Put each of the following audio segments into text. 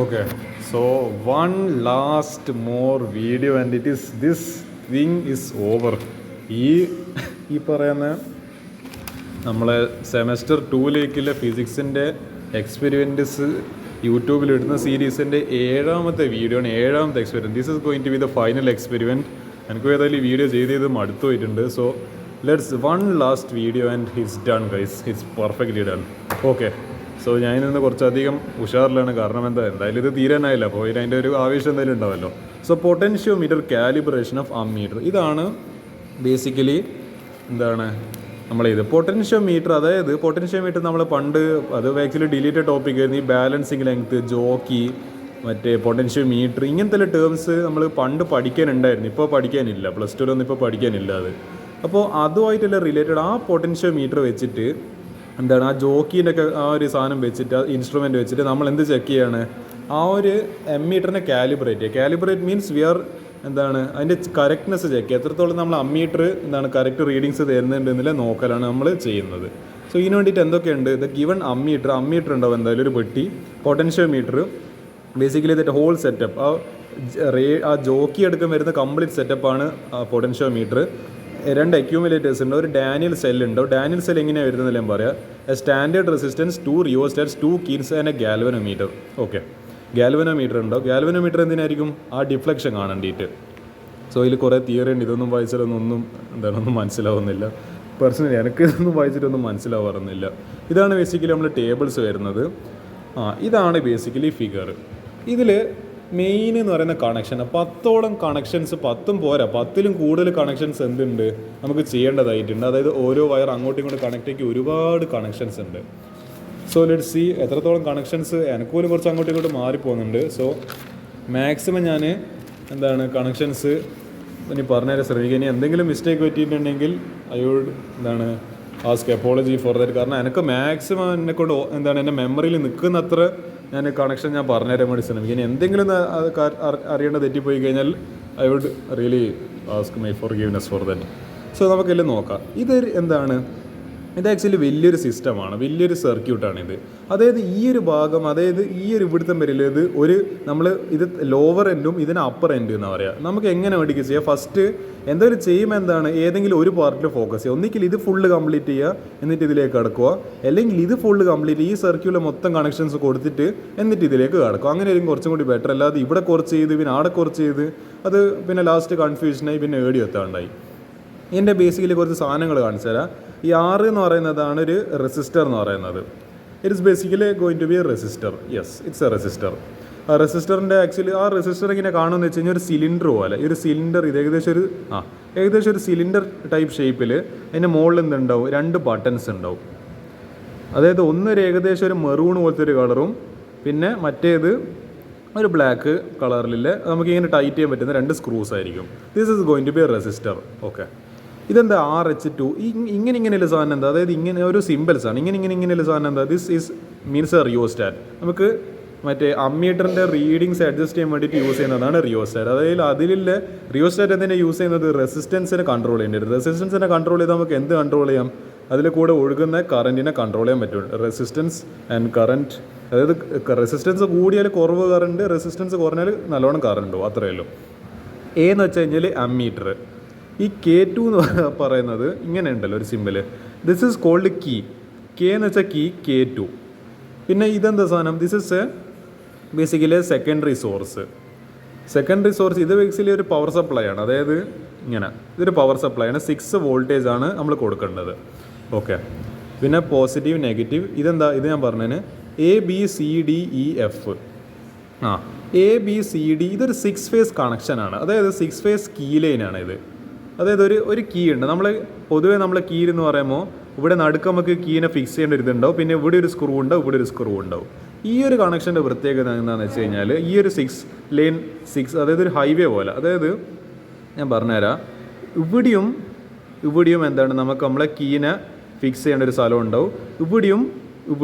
Okay, so one last more video and this thing is over. ഈ ഈ പറയുന്ന നമ്മളെ സെമസ്റ്റർ 2ലേക്കുള്ള ഫിസിക്സിൻ്റെ എക്സ്പെരിമെൻറ്റ്സ് യൂട്യൂബിലിടുന്ന സീരീസിൻ്റെ 7ാമത്തെ വീഡിയോ ആണ്. 7ാമത്തെ experiment. This is going to be the final experiment. എനിക്ക് ഏതായാലും ഈ വീഡിയോ ചെയ്ത് മടുത്തു പോയിട്ടുണ്ട്. So let's one last video and it's done guys. It's perfectly done. Okay, so ഞാനിന്ന് കുറച്ചധികം ഉഷാറിലാണ്. കാരണം എന്തായാലും ഇത് തീരാനായില്ല. അപ്പോൾ അതിൻ്റെ ഒരു ആവേശം എന്തായാലും ഉണ്ടാവല്ലോ. So potentiometer calibration of ammeter, ഇതാണ് ബേസിക്കലി എന്താണ് നമ്മളിത് പൊട്ടൻഷ്യോമീറ്റർ. അതായത് പൊട്ടൻഷ്യോമീറ്റർ നമ്മൾ പണ്ട് അത് ആക്ച്വലി ഡിലീറ്റഡ് ടോപ്പിക് ആയിരുന്നു. ഈ ബാലൻസിങ് ലെങ്ത്, ജോക്കി, മറ്റേ പൊട്ടൻഷ്യോമീറ്റർ, ഇങ്ങനത്തെ ടേംസ് നമ്മൾ പണ്ട് പഠിക്കാനുണ്ടായിരുന്നു. ഇപ്പോൾ പഠിക്കാനില്ല. പ്ലസ് ടുവിലൊന്നും ഇപ്പോൾ പഠിക്കാനില്ല അത്. അപ്പോൾ അതുമായിട്ടുള്ള റിലേറ്റഡ് ആ പൊട്ടൻഷ്യോമീറ്റർ വെച്ചിട്ട് എന്താണ് ആ ജോക്കീൻ്റെ ഒക്കെ ആ ഒരു സാധനം വെച്ചിട്ട് ഇൻസ്ട്രുമെൻ്റ് വെച്ചിട്ട് നമ്മൾ എന്ത് ചെക്ക് ചെയ്യാണ്, ആ ഒരു അമ്മീറ്ററിനെ കാലിബ്രേറ്റ് മീൻസ് വി ആർ എന്താണ് അതിൻ്റെ കറക്റ്റ്നെസ് ചെക്ക് ചെയ്യുക. എത്രത്തോളം നമ്മൾ അമ്മീറ്റർ എന്താണ് കറക്റ്റ് റീഡിങ്സ് തരുന്നുണ്ടെന്നില്ല നോക്കലാണ് നമ്മൾ ചെയ്യുന്നത്. സോ ഇതിന് വേണ്ടിയിട്ട് എന്തൊക്കെയുണ്ട്, ദ ഗിവൺ അമ്മീറ്റർ ഉണ്ടാവും എന്തായാലും ഒരു പെട്ടി. Potentiometer basically that whole setup, ആ ജോക്കി എടുക്കാൻ വരുന്ന കംപ്ലീറ്റ് സെറ്റപ്പാണ് പൊട്ടൻഷ്യോമീറ്റർ. 2 അക്യൂമുലേറ്റേഴ്സ് ഉണ്ട്, ഒരു ഡാനിയൽ സെല്ലുണ്ടോ. ഡാനിയൽ സെൽ എങ്ങനെയാണ് വരുന്നതെന്ന് ഞാൻ പറയാം. A standard resistance, 2 റിയോസ്റ്റാറ്റ്സ്, 2 Queen's and A galvanometer. Okay, galvanometer ഉണ്ടോ. ഗാൽവനോമീറ്റർ എന്തിനായിരിക്കും, ആ ഡിഫ്ലക്ഷൻ കാണേണ്ടിയിട്ട്. സോ ഇതിൽ കുറേ തിയറി ഉണ്ട്. ഇതൊന്നും വായിച്ചാലൊന്നും ഒന്നും മനസ്സിലാവുന്നില്ല. പേഴ്സണലി എനിക്ക് ഇതൊന്നും വായിച്ചിട്ടൊന്നും മനസ്സിലാവാറുന്നില്ല. ഇതാണ് ബേസിക്കലി നമ്മൾ ടേബിൾസ് വരുന്നത്. ഇതാണ് ബേസിക്കലി ഫിഗർ. ഇതിൽ മെയിൻ എന്ന് പറയുന്ന കണക്ഷൻ 10ഓളം കണക്ഷൻസ്, 10ഉം പോരാ, 10ലും കൂടുതൽ കണക്ഷൻസ് എന്തുണ്ട് നമുക്ക് ചെയ്യേണ്ടതായിട്ടുണ്ട്. അതായത് ഓരോ വയർ അങ്ങോട്ടും ഇങ്ങോട്ടും കണക്ട് ആക്കി ഒരുപാട് കണക്ഷൻസ് ഉണ്ട്. സോ ലെറ്റ്സ് സീ എത്രത്തോളം കണക്ഷൻസ്. എനിക്ക് പോലും കുറച്ച് അങ്ങോട്ടും ഇങ്ങോട്ടും മാറിപ്പോകുന്നുണ്ട്. സോ മാക്സിമം ഞാൻ എന്താണ് കണക്ഷൻസ് ഇനി പറഞ്ഞുതരാൻ ശ്രമിക്കുക. ഇനി എന്തെങ്കിലും മിസ്റ്റേക്ക് പറ്റിയിട്ടുണ്ടെങ്കിൽ അയോട് എന്താണ് ആസ്ക് അപ്പോളജി ഫോർ ദാറ്റ്. കാരണം എനിക്ക് മാക്സിമം എന്നെക്കൊണ്ട് എന്താണ് എൻ്റെ മെമ്മറിയിൽ നിൽക്കുന്നത്ര ഞാൻ കണക്ഷൻ ഞാൻ പറഞ്ഞുതരാൻ വേണ്ടി ശ്രമിക്കുക. ഇനി എന്തെങ്കിലും അറിയേണ്ട തെറ്റിപ്പോയി കഴിഞ്ഞാൽ I would really ask my forgiveness for that. So നമുക്കെല്ലാം നോക്കാം. ഇത് എന്താണ്, ഇത് ആക്ച്വലി വലിയൊരു സിസ്റ്റമാണ്, വലിയൊരു സർക്യൂട്ടാണിത്. അതായത് ഈ ഒരു ഭാഗം, അതായത് ഈ ഒരു ഇവിടുത്തെ വരില്ല, ഇത് ഒരു നമ്മൾ ഇത് ലോവർ എൻഡും ഇതിന് അപ്പർ എൻഡ് എന്ന് പറയാം. നമുക്ക് എങ്ങനെ വേണ്ടിക്ക് ചെയ്യാം, ഫസ്റ്റ് എന്തെങ്കിലും ചെയ്യുമ്പോൾ എന്താണ് ഏതെങ്കിലും ഒരു പാർട്ടിൽ ഫോക്കസ് ചെയ്യുക. ഒന്നിക്കിൽ ഇത് ഫുള്ള് കംപ്ലീറ്റ് ചെയ്യുക, എന്നിട്ട് ഇതിലേക്ക് കടക്കുക. അല്ലെങ്കിൽ ഇത് ഫുള്ള് കംപ്ലീറ്റ് ഈ സർക്യൂട്ടിൽ മൊത്തം കണക്ഷൻസ് കൊടുത്തിട്ട് എന്നിട്ട് ഇതിലേക്ക് കടക്കുക. അങ്ങനെ ആയിരിക്കും കുറച്ചും കൂടി ബെറ്റർ. അല്ലാതെ ഇവിടെ കുറച്ച് ചെയ്ത് പിന്നെ അവിടെ കുറച്ച് ചെയ്ത് അത് പിന്നെ ലാസ്റ്റ് കൺഫ്യൂഷനായി പിന്നെ ഏടി എത്താണ്ടായി. ഇതിൻ്റെ ബേസിക്കലി കുറച്ച് സാധനങ്ങൾ കാണിച്ചു തരാം. ഈ 6 എന്ന് പറയുന്നതാണ് ഒരു റെസിസ്റ്റർ എന്ന് പറയുന്നത്. It is basically going to be a resistor. Yes, it's a resistor. ആ റെസിസ്റ്ററിൻ്റെ ആക്ച്വലി ആ റെസിസ്റ്റർ ഇങ്ങനെ കാണുമെന്ന് വെച്ച് കഴിഞ്ഞാൽ ഒരു സിലിണ്ടർ പോലെ. ഈ ഒരു സിലിണ്ടർ ഇത് ഏകദേശം ഒരു സിലിണ്ടർ ടൈപ്പ് ഷേപ്പിൽ അതിൻ്റെ മുകളിൽ എന്തുണ്ടാവും, 2 ബട്ടൺസ് ഉണ്ടാവും. അതായത് ഒന്നൊരു ഏകദേശം ഒരു മെറൂൺ പോലത്തെ ഒരു കളറും പിന്നെ മറ്റേത് ഒരു ബ്ലാക്ക് കളറിൽ നമുക്കിങ്ങനെ ടൈറ്റ് ചെയ്യാൻ പറ്റുന്ന 2 സ്ക്രൂസ് ആയിരിക്കും. This is going to be a resistor. Okay, ഇതെന്താ RH2 ഇങ്ങനെയുള്ള സാധനം എന്താ, അതായത് ഇങ്ങനെ ഒരു സിമ്പിൾസാണ്. ഇങ്ങനെയുള്ള സാധനം എന്താ, this is means A rheostat. നമുക്ക് മറ്റേ അമ്മീറ്ററിൻ്റെ റീഡിങ്സ് അഡ്ജസ്റ്റ് ചെയ്യാൻ വേണ്ടിയിട്ട് യൂസ് ചെയ്യുന്നതാണ് റിയോസ്റ്റാറ്റ്. അതായത് അതിലുള്ള റിയോസ്റ്റാറ്റ് എന്തിനാണ് യൂസ് ചെയ്യുന്നത്, റെസിസ്റ്റൻസിനെ കൺട്രോൾ ചെയ്യേണ്ടത്. റെസിസ്റ്റൻസിനെ കൺട്രോൾ ചെയ്താൽ നമുക്ക് എന്ത് കൺട്രോൾ ചെയ്യാം, അതിൽ കൂടെ ഒഴുകുന്ന കറൻറ്റിനെ കൺട്രോൾ ചെയ്യാൻ പറ്റും. റെസിസ്റ്റൻസ് ആൻഡ് കറൻറ്റ്, അതായത് റെസിസ്റ്റൻസ് കൂടിയാൽ കുറവ് കറണ്ട്, റെസിസ്റ്റൻസ് കുറഞ്ഞാൽ നല്ലോണം കറണ്ട് പോകും, അത്രയേ ഉള്ളൂ. എന്ന് വെച്ച് കഴിഞ്ഞാൽ അമ്മീറ്റർ. ഈ K2 എന്ന് പറയുന്നത് ഇങ്ങനെ ഉണ്ടല്ലോ ഒരു simple. This is called key. എന്ന് വെച്ചാൽ കീ, K2. പിന്നെ ഇതെന്താ സാധനം, this is basically secondary source. ഇത് ബേസിക്കലി ഒരു പവർ സപ്ലൈ ആണ്. അതായത് ഇതൊരു പവർ സപ്ലൈ ആണ്. 6 വോൾട്ടേജ് ആണ് നമ്മൾ കൊടുക്കേണ്ടത്. ഓക്കെ, പിന്നെ പോസിറ്റീവ്, നെഗറ്റീവ്. ഇതെന്താ, ഇത് ഞാൻ പറഞ്ഞതിന് ABCDEF. ABCD ഇതൊരു 6 ഫേസ് കണക്ഷനാണ്. അതായത് 6 ഫേസ് കീ ലൈനാണ് ഇത്. അതായത് ഒരു കീ ഉണ്ട്. പൊതുവേ നമ്മൾ കീ എന്ന് പറയുമ്പോൾ ഇവിടെ നടുക്ക് നമുക്ക് കീനെ ഫിക്സ് ചെയ്യേണ്ട ഒരു ഇതുണ്ടാവും. പിന്നെ ഇവിടെ ഒരു സ്ക്രൂ ഉണ്ടാവും, ഇവിടെ ഒരു സ്ക്രൂ ഉണ്ടാവും. ഈ ഒരു കണക്ഷൻ്റെ പ്രത്യേകത എന്താണെന്ന് വെച്ച് കഴിഞ്ഞാൽ ഈ ഒരു 6 ലൈൻ അതായത് ഒരു ഹൈവേ പോലെ. അതായത് ഞാൻ പറഞ്ഞുതരാം, ഇവിടെയും എന്താണ് നമുക്ക് നമ്മളെ കീനെ ഫിക്സ് ചെയ്യേണ്ട ഒരു സ്ഥലം ഉണ്ടാവും. ഇവിടെയും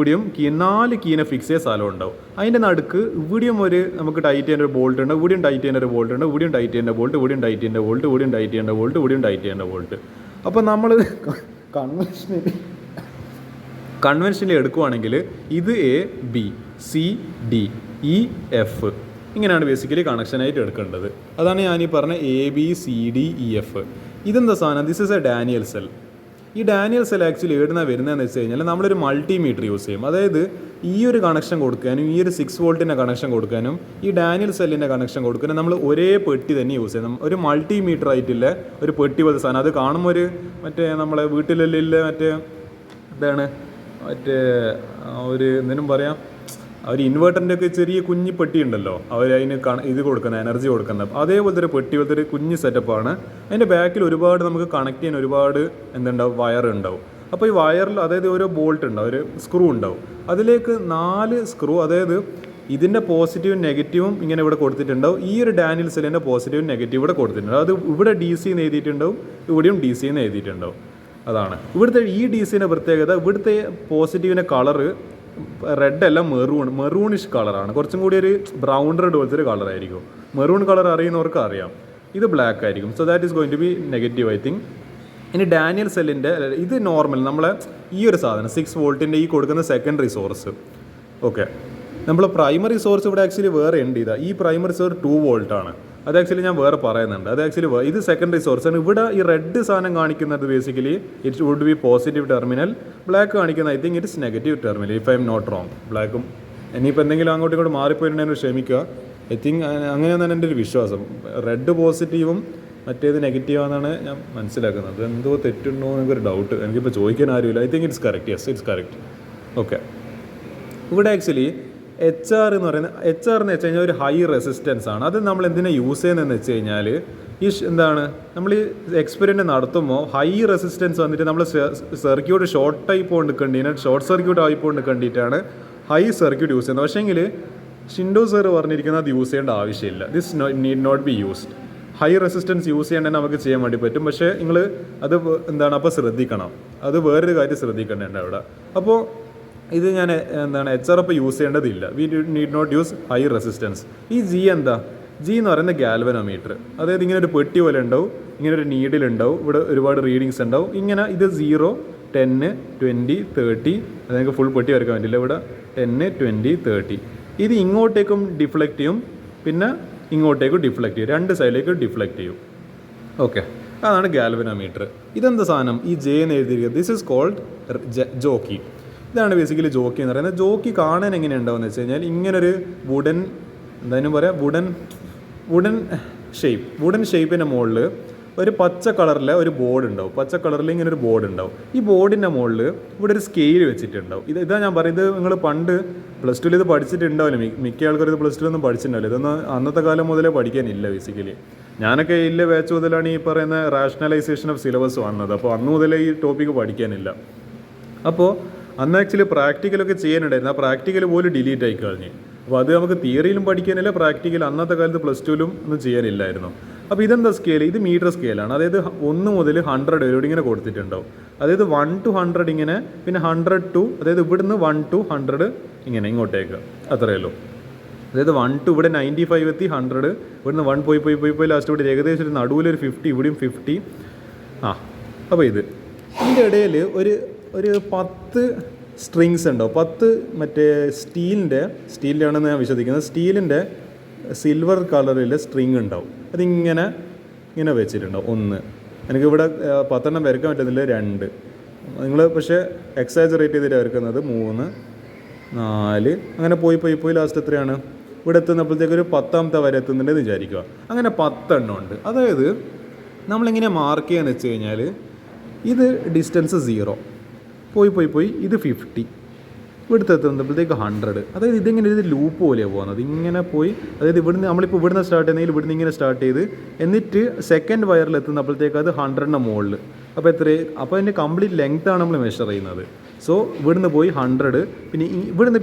4 കീനെ ഫിക്സ് ചെയ്ത സ്ഥലം ഉണ്ടാവും. അതിൻ്റെ നടുക്ക് ഇവിടെയും നമുക്ക് ടൈറ്റ് ചെയ്യേണ്ട ഒരു ബോൾട്ട് ഉണ്ട്, ഇവിടെയും ടൈറ്റ് ചെയ്യേണ്ട ഒരു ബോൾട്ട് ഉണ്ട്, ഇവിടെയും ടൈറ്റ് ചെയ്യേണ്ട ബോൾട്ട്, ഇവിടെയും ടൈറ്റ് ചെയ്യേണ്ട ബോൾട്ട്, ഇവിടെയും ടൈറ്റ് ചെയ്യേണ്ട ബോൾട്ട്, ഇവിടെയും ടൈറ്റ് ചെയ്യേണ്ട ബോൾട്ട്. അപ്പോൾ നമ്മൾ കൺവെൻഷനലി എടുക്കുവാണെങ്കിൽ ഇത് A B, C D E F ഇങ്ങനെയാണ് ബേസിക്കലി കണക്ഷനായിട്ട് എടുക്കേണ്ടത്. അതാണ് ഞാനീ പറഞ്ഞ ABCDEF. ഇതെന്താ സാധനം? This is A Daniel cell. ഈ ഡാനിയൽ സെൽ ആക്ച്വലി എവിടുന്നാണ് വരുന്നതെന്ന് വെച്ച് കഴിഞ്ഞാൽ നമ്മളൊരു മൾട്ടിമീറ്റർ യൂസ് ചെയ്യും. അതായത് ഈ ഒരു കണക്ഷൻ കൊടുക്കാനും ഈ ഒരു 6 വോൾട്ടിൻ്റെ കണക്ഷൻ കൊടുക്കാനും ഈ ഡാനിയൽ സെല്ലിൻ്റെ കണക്ഷൻ കൊടുക്കാനും നമ്മൾ ഒരേ പെട്ടി തന്നെ യൂസ് ചെയ്യണം. ഒരു മൾട്ടിമീറ്റർ ആയിട്ടില്ല ഒരു പെട്ടി പോലത്തെ സാധനം. അത് കാണുമ്പോൾ ഒരു മറ്റേ നമ്മളെ വീട്ടിലെല്ലാം മറ്റേ എന്താണ് ഒരു എന്തിനും പറയാം, ഒരു ഇൻവേർട്ടറിൻ്റെ ഒക്കെ ചെറിയ കുഞ്ഞ് പെട്ടി ഉണ്ടല്ലോ, അതിന് ഇത് കൊടുക്കുന്ന എനർജി കൊടുക്കുന്നത് അതേപോലത്തെ ഒരു പെട്ടി പോലത്തെ ഒരു കുഞ്ഞ് സെറ്റപ്പാണ്. അതിൻ്റെ ബാക്കിൽ ഒരുപാട് നമുക്ക് കണക്ട് ചെയ്യാൻ ഒരുപാട് എന്തുണ്ടാവും, വയർ ഉണ്ടാവും. അപ്പോൾ ഈ വയറിൽ അതായത് ഓരോ ബോൾട്ട് ഉണ്ടാവും, ഒരു സ്ക്രൂ ഉണ്ടാവും. അതിലേക്ക് 4 സ്ക്രൂ, അതായത് ഇതിൻ്റെ പോസിറ്റീവും നെഗറ്റീവും ഇങ്ങനെ ഇവിടെ കൊടുത്തിട്ടുണ്ടാവും. ഈ ഒരു ഡാനിയൽ സെല്ലിൻ്റെ പോസിറ്റീവും നെഗറ്റീവും ഇവിടെ കൊടുത്തിട്ടുണ്ടാവും. അത് ഇവിടെ DC എന്ന് എഴുതിയിട്ടുണ്ടാവും, ഇവിടെയും DC എന്ന് എഴുതിയിട്ടുണ്ടാവും. അതാണ് ഇവിടുത്തെ ഈ DCൻ്റെ പ്രത്യേകത. ഇവിടുത്തെ പോസിറ്റീവിൻ്റെ കളറ് റെഡ് അല്ല, മെറൂണിഷ് കളറാണ്. കുറച്ചും കൂടി ഒരു ബ്രൗൺ റെഡ് പോലത്തെ ഒരു കളറായിരിക്കും. മെറൂൺ കളർ അറിയുന്നവർക്ക് അറിയാം. ഇത് ബ്ലാക്ക് ആയിരിക്കും. So that is going to be negative I think. ഇനി ഡാനിയൽ സെല്ലിൻ്റെ ഇത് നോർമൽ നമ്മളെ ഈ ഒരു സാധനം 6 വോൾട്ടിൻ്റെ ഈ കൊടുക്കുന്ന സെക്കൻഡറി സോഴ്സ്. ഓക്കെ, നമ്മൾ പ്രൈമറി സോഴ്സ് ഇവിടെ ആക്ച്വലി വേറെ ഉണ്ട്. ഈ പ്രൈമറി സോഴ്സ് 2 വോൾട്ടാണ്. അത് ആക്ച്വലി ഞാൻ വേറെ പറയുന്നുണ്ട്. അത് ആക്ച്വലി ഇത് സെക്കൻഡറി സോഴ്സാണ്. ഇവിടെ ഈ റെഡ് സാധനം കാണിക്കുന്നത് basically it would be positive terminal. Black കാണിക്കുന്നത് I think it's negative terminal if I am not wrong. ബ്ലാക്കും ഇനിയിപ്പോൾ എന്തെങ്കിലും അങ്ങോട്ടും ഇങ്ങോട്ട് മാറിപ്പോയിട്ടുണ്ടെങ്കിൽ ക്ഷമിക്കുക. ഐ തിങ്ക് അങ്ങനെയാണ് എൻ്റെ ഒരു വിശ്വാസം. റെഡ് പോസിറ്റീവും മറ്റേത് നെഗറ്റീവാണെന്നാണ് ഞാൻ മനസ്സിലാക്കുന്നത്. എന്തോ തെറ്റുണ്ടോ എന്നൊരു ഡൗട്ട് എനിക്കിപ്പോൾ ചോദിക്കാൻ ആരുമില്ല. I think it's correct. Yes, it's correct. Okay, ഇവിടെ ആക്ച്വലി HR എന്ന് പറയുന്നത് എന്ന് വെച്ച് കഴിഞ്ഞാൽ ഒരു ഹൈ റെസിസ്റ്റൻസ് ആണ്. അത് നമ്മൾ എന്തിനാണ് യൂസ് ചെയ്യുന്നതെന്ന് വെച്ച് കഴിഞ്ഞാൽ എന്താണ് നമ്മൾ ഈ എക്സ്പെരിമെൻറ്റ് നടത്തുമ്പോൾ ഹൈ റെസിസ്റ്റൻസ് വന്നിട്ട് നമ്മൾ സർക്യൂട്ട് ഷോർട്ടായി പോകൊണ്ട് കണ്ടിട്ട് ഷോർട്ട് സർക്യൂട്ട് ആയി പോകൊണ്ട് കണ്ടിട്ടാണ് ഹൈ സർക്യൂട്ട് യൂസ് ചെയ്യുന്നത്. പക്ഷേങ്കിൽ ഷിൻഡോ സർ പറഞ്ഞിരിക്കുന്നത് അത് യൂസ് ചെയ്യേണ്ട ആവശ്യമില്ല. This need not be used. High resistance use ചെയ്യേണ്ടത് നമുക്ക് ചെയ്യാൻ വേണ്ടി പറ്റും. പക്ഷേ നിങ്ങൾ അത് എന്താണ് അപ്പോൾ ശ്രദ്ധിക്കണം. അത് വേറൊരു കാര്യം ശ്രദ്ധിക്കേണ്ടതുണ്ട് അവിടെ. അപ്പോൾ ഇത് ഞാൻ എന്താണ് HR യൂസ് ചെയ്യേണ്ടതില്ല. We need not use high resistance. ഈ G എന്താ? G എന്ന് പറയുന്നത് ഗാൽവനോമീറ്റർ. അതായത് ഇങ്ങനെ ഒരു പെട്ടി പോലെ ഉണ്ടാവും, ഇങ്ങനെ ഒരു നീഡിലുണ്ടാവും, ഇവിടെ ഒരുപാട് റീഡിങ്സ് ഉണ്ടാവും. ഇങ്ങനെ ഇത് 0, 10, 20, 30. അത് നിങ്ങൾക്ക് ഫുൾ പെട്ടി വരയ്ക്കാൻ പറ്റില്ല. ഇവിടെ 10, 20, 30. ഇത് ഇങ്ങോട്ടേക്കും ഡിഫ്ലക്റ്റ് ചെയ്യും, പിന്നെ ഇങ്ങോട്ടേക്കും ഡിഫ്ലക്റ്റ് ചെയ്യും, 2 സൈഡിലേക്കും ഡിഫ്ലക്റ്റ് ചെയ്യും. ഓക്കെ, അതാണ് ഗാൽവനോമീറ്റർ. ഇതെന്താ സാധനം? ഈ J എന്ന് എഴുതിയിരിക്കുന്നത് ദിസ് ഈസ് കോൾഡ് ജോക്കി. ഇതാണ് ബേസിക്കലി ജോക്കി എന്ന് പറയുന്നത്. ജോക്കി കാണാൻ എങ്ങനെ ഉണ്ടാവുമെന്ന് വെച്ച് കഴിഞ്ഞാൽ ഇങ്ങനൊരു എന്തായാലും പറയാം വുഡൻ ഷേപ്പിൻ്റെ മുകളിൽ ഒരു പച്ച കളറിലെ ഒരു ബോർഡ് ഉണ്ടാവും. പച്ച കളറിൽ ഇങ്ങനെ ഒരു ബോർഡ് ഉണ്ടാവും. ഈ ബോർഡിൻ്റെ മുകളിൽ ഇവിടെ ഒരു സ്കെയിൽ വെച്ചിട്ടുണ്ടാവും. ഇതാ ഞാൻ പറയുന്നത്. നിങ്ങൾ പണ്ട് +2 ഇത് പഠിച്ചിട്ടുണ്ടാവില്ല. മിക്ക ആൾക്കാർ ഇത് +2 ഒന്നും പഠിച്ചിട്ടുണ്ടാവില്ല. ഇതൊന്നും അന്നത്തെ കാലം മുതലേ പഠിക്കാനില്ല ബേസിക്കലി. ഞാനൊക്കെ ഇല്ല ബാച്ച് മുതലാണ് ഈ പറയുന്ന റാഷണലൈസേഷൻ ഓഫ് സിലബസ് വന്നത്. അപ്പോൾ അന്ന് മുതലേ ഈ ടോപ്പിക്ക് പഠിക്കാനില്ല. അപ്പോൾ അന്ന് ആക്ച്വലി പ്രാക്ടിക്കലൊക്കെ ചെയ്യാനുണ്ടായിരുന്നു. ആ പ്രാക്ടിക്കൽ പോലും ഡിലീറ്റ് ആയി കഴിഞ്ഞ്. അപ്പോൾ അത് നമുക്ക് തിയറിയിലും പഠിക്കാനില്ല, പ്രാക്ടിക്കൽ അന്നത്തെ കാലത്ത് +2ലും ഒന്നും ചെയ്യാനില്ലായിരുന്നു. അപ്പോൾ ഇതെന്താ സ്കെയിൽ? ഇത് മീറ്റർ സ്കെയിലാണ്. അതായത് 1 മുതൽ 100 വരെ ഇങ്ങനെ കൊടുത്തിട്ടുണ്ടാവും. അതായത് 1 to 100 ഇങ്ങനെ, പിന്നെ 100 to, അതായത് ഇവിടുന്ന് 1 to 100 ഇങ്ങനെ ഇങ്ങോട്ടേക്ക്, അത്രയേ ഉള്ളൂ. അതായത് 1 to ഇവിടെ 95 എത്തി, 100 ഇവിടുന്ന് 1 പോയി ലാസ്റ്റ് ഇവിടെ ഏകദേശം ഒരു നടുവിലൊരു 50, ഇവിടെയും 50. അപ്പോൾ ഇതിൻ്റെ ഇടയിൽ ഒരു 10 സ്ട്രിങ്സ് ഉണ്ടാവും. 10 മറ്റേ സ്റ്റീലിൻ്റെ ആണെന്ന് ഞാൻ വിശ്വസിക്കുന്നത്. സ്റ്റീലിൻ്റെ സിൽവർ കളറിൽ സ്ട്രിങ് ഉണ്ടാവും. ഇങ്ങനെ വെച്ചിട്ടുണ്ടാവും. 1, എനിക്കിവിടെ 10 വരയ്ക്കാൻ പറ്റുന്നില്ല. 2 നിങ്ങൾ പക്ഷേ എക്സാജറേറ്റ് ചെയ്തിട്ട് വരയ്ക്കുന്നത്. 3, 4 അങ്ങനെ പോയി ലാസ്റ്റ് എത്രയാണ്? ഇവിടെ എത്തുന്നപ്പോഴത്തേക്ക് ഒരു 10ാമത്തെ വരെ എത്തുന്നുണ്ടെന്ന് വിചാരിക്കുക. അങ്ങനെ 10 എണ്ണം ഉണ്ട്. അതായത് നമ്മളിങ്ങനെ മാർക്ക് ചെയ്യാന്ന് വെച്ച് കഴിഞ്ഞാൽ ഇത് ഡിസ്റ്റൻസ് 0 പോയി ഇത് 50, ഇവിടുത്തെ എത്തുന്നപ്പോഴത്തേക്ക് 100. അതായത് ഇതിങ്ങനെ ഇത് ലൂപ്പ് പോലെയാണ് പോകുന്നത്. ഇങ്ങനെ പോയി, അതായത് നമ്മളിപ്പോൾ ഇവിടുന്ന് സ്റ്റാർട്ട് ചെയ്യുന്നതിൽ ഇവിടുന്ന് ഇങ്ങനെ സ്റ്റാർട്ട് ചെയ്ത് എന്നിട്ട് സെക്കൻഡ് വയറിൽ എത്തുന്നപ്പോഴത്തേക്ക് അത് 100ന് മുകളിൽ. അപ്പോൾ അതിൻ്റെ കംപ്ലീറ്റ് ലെങ്ത്താണ് നമ്മൾ മെഷർ ചെയ്യുന്നത്. സോ ഇവിടുന്ന് പോയി 100,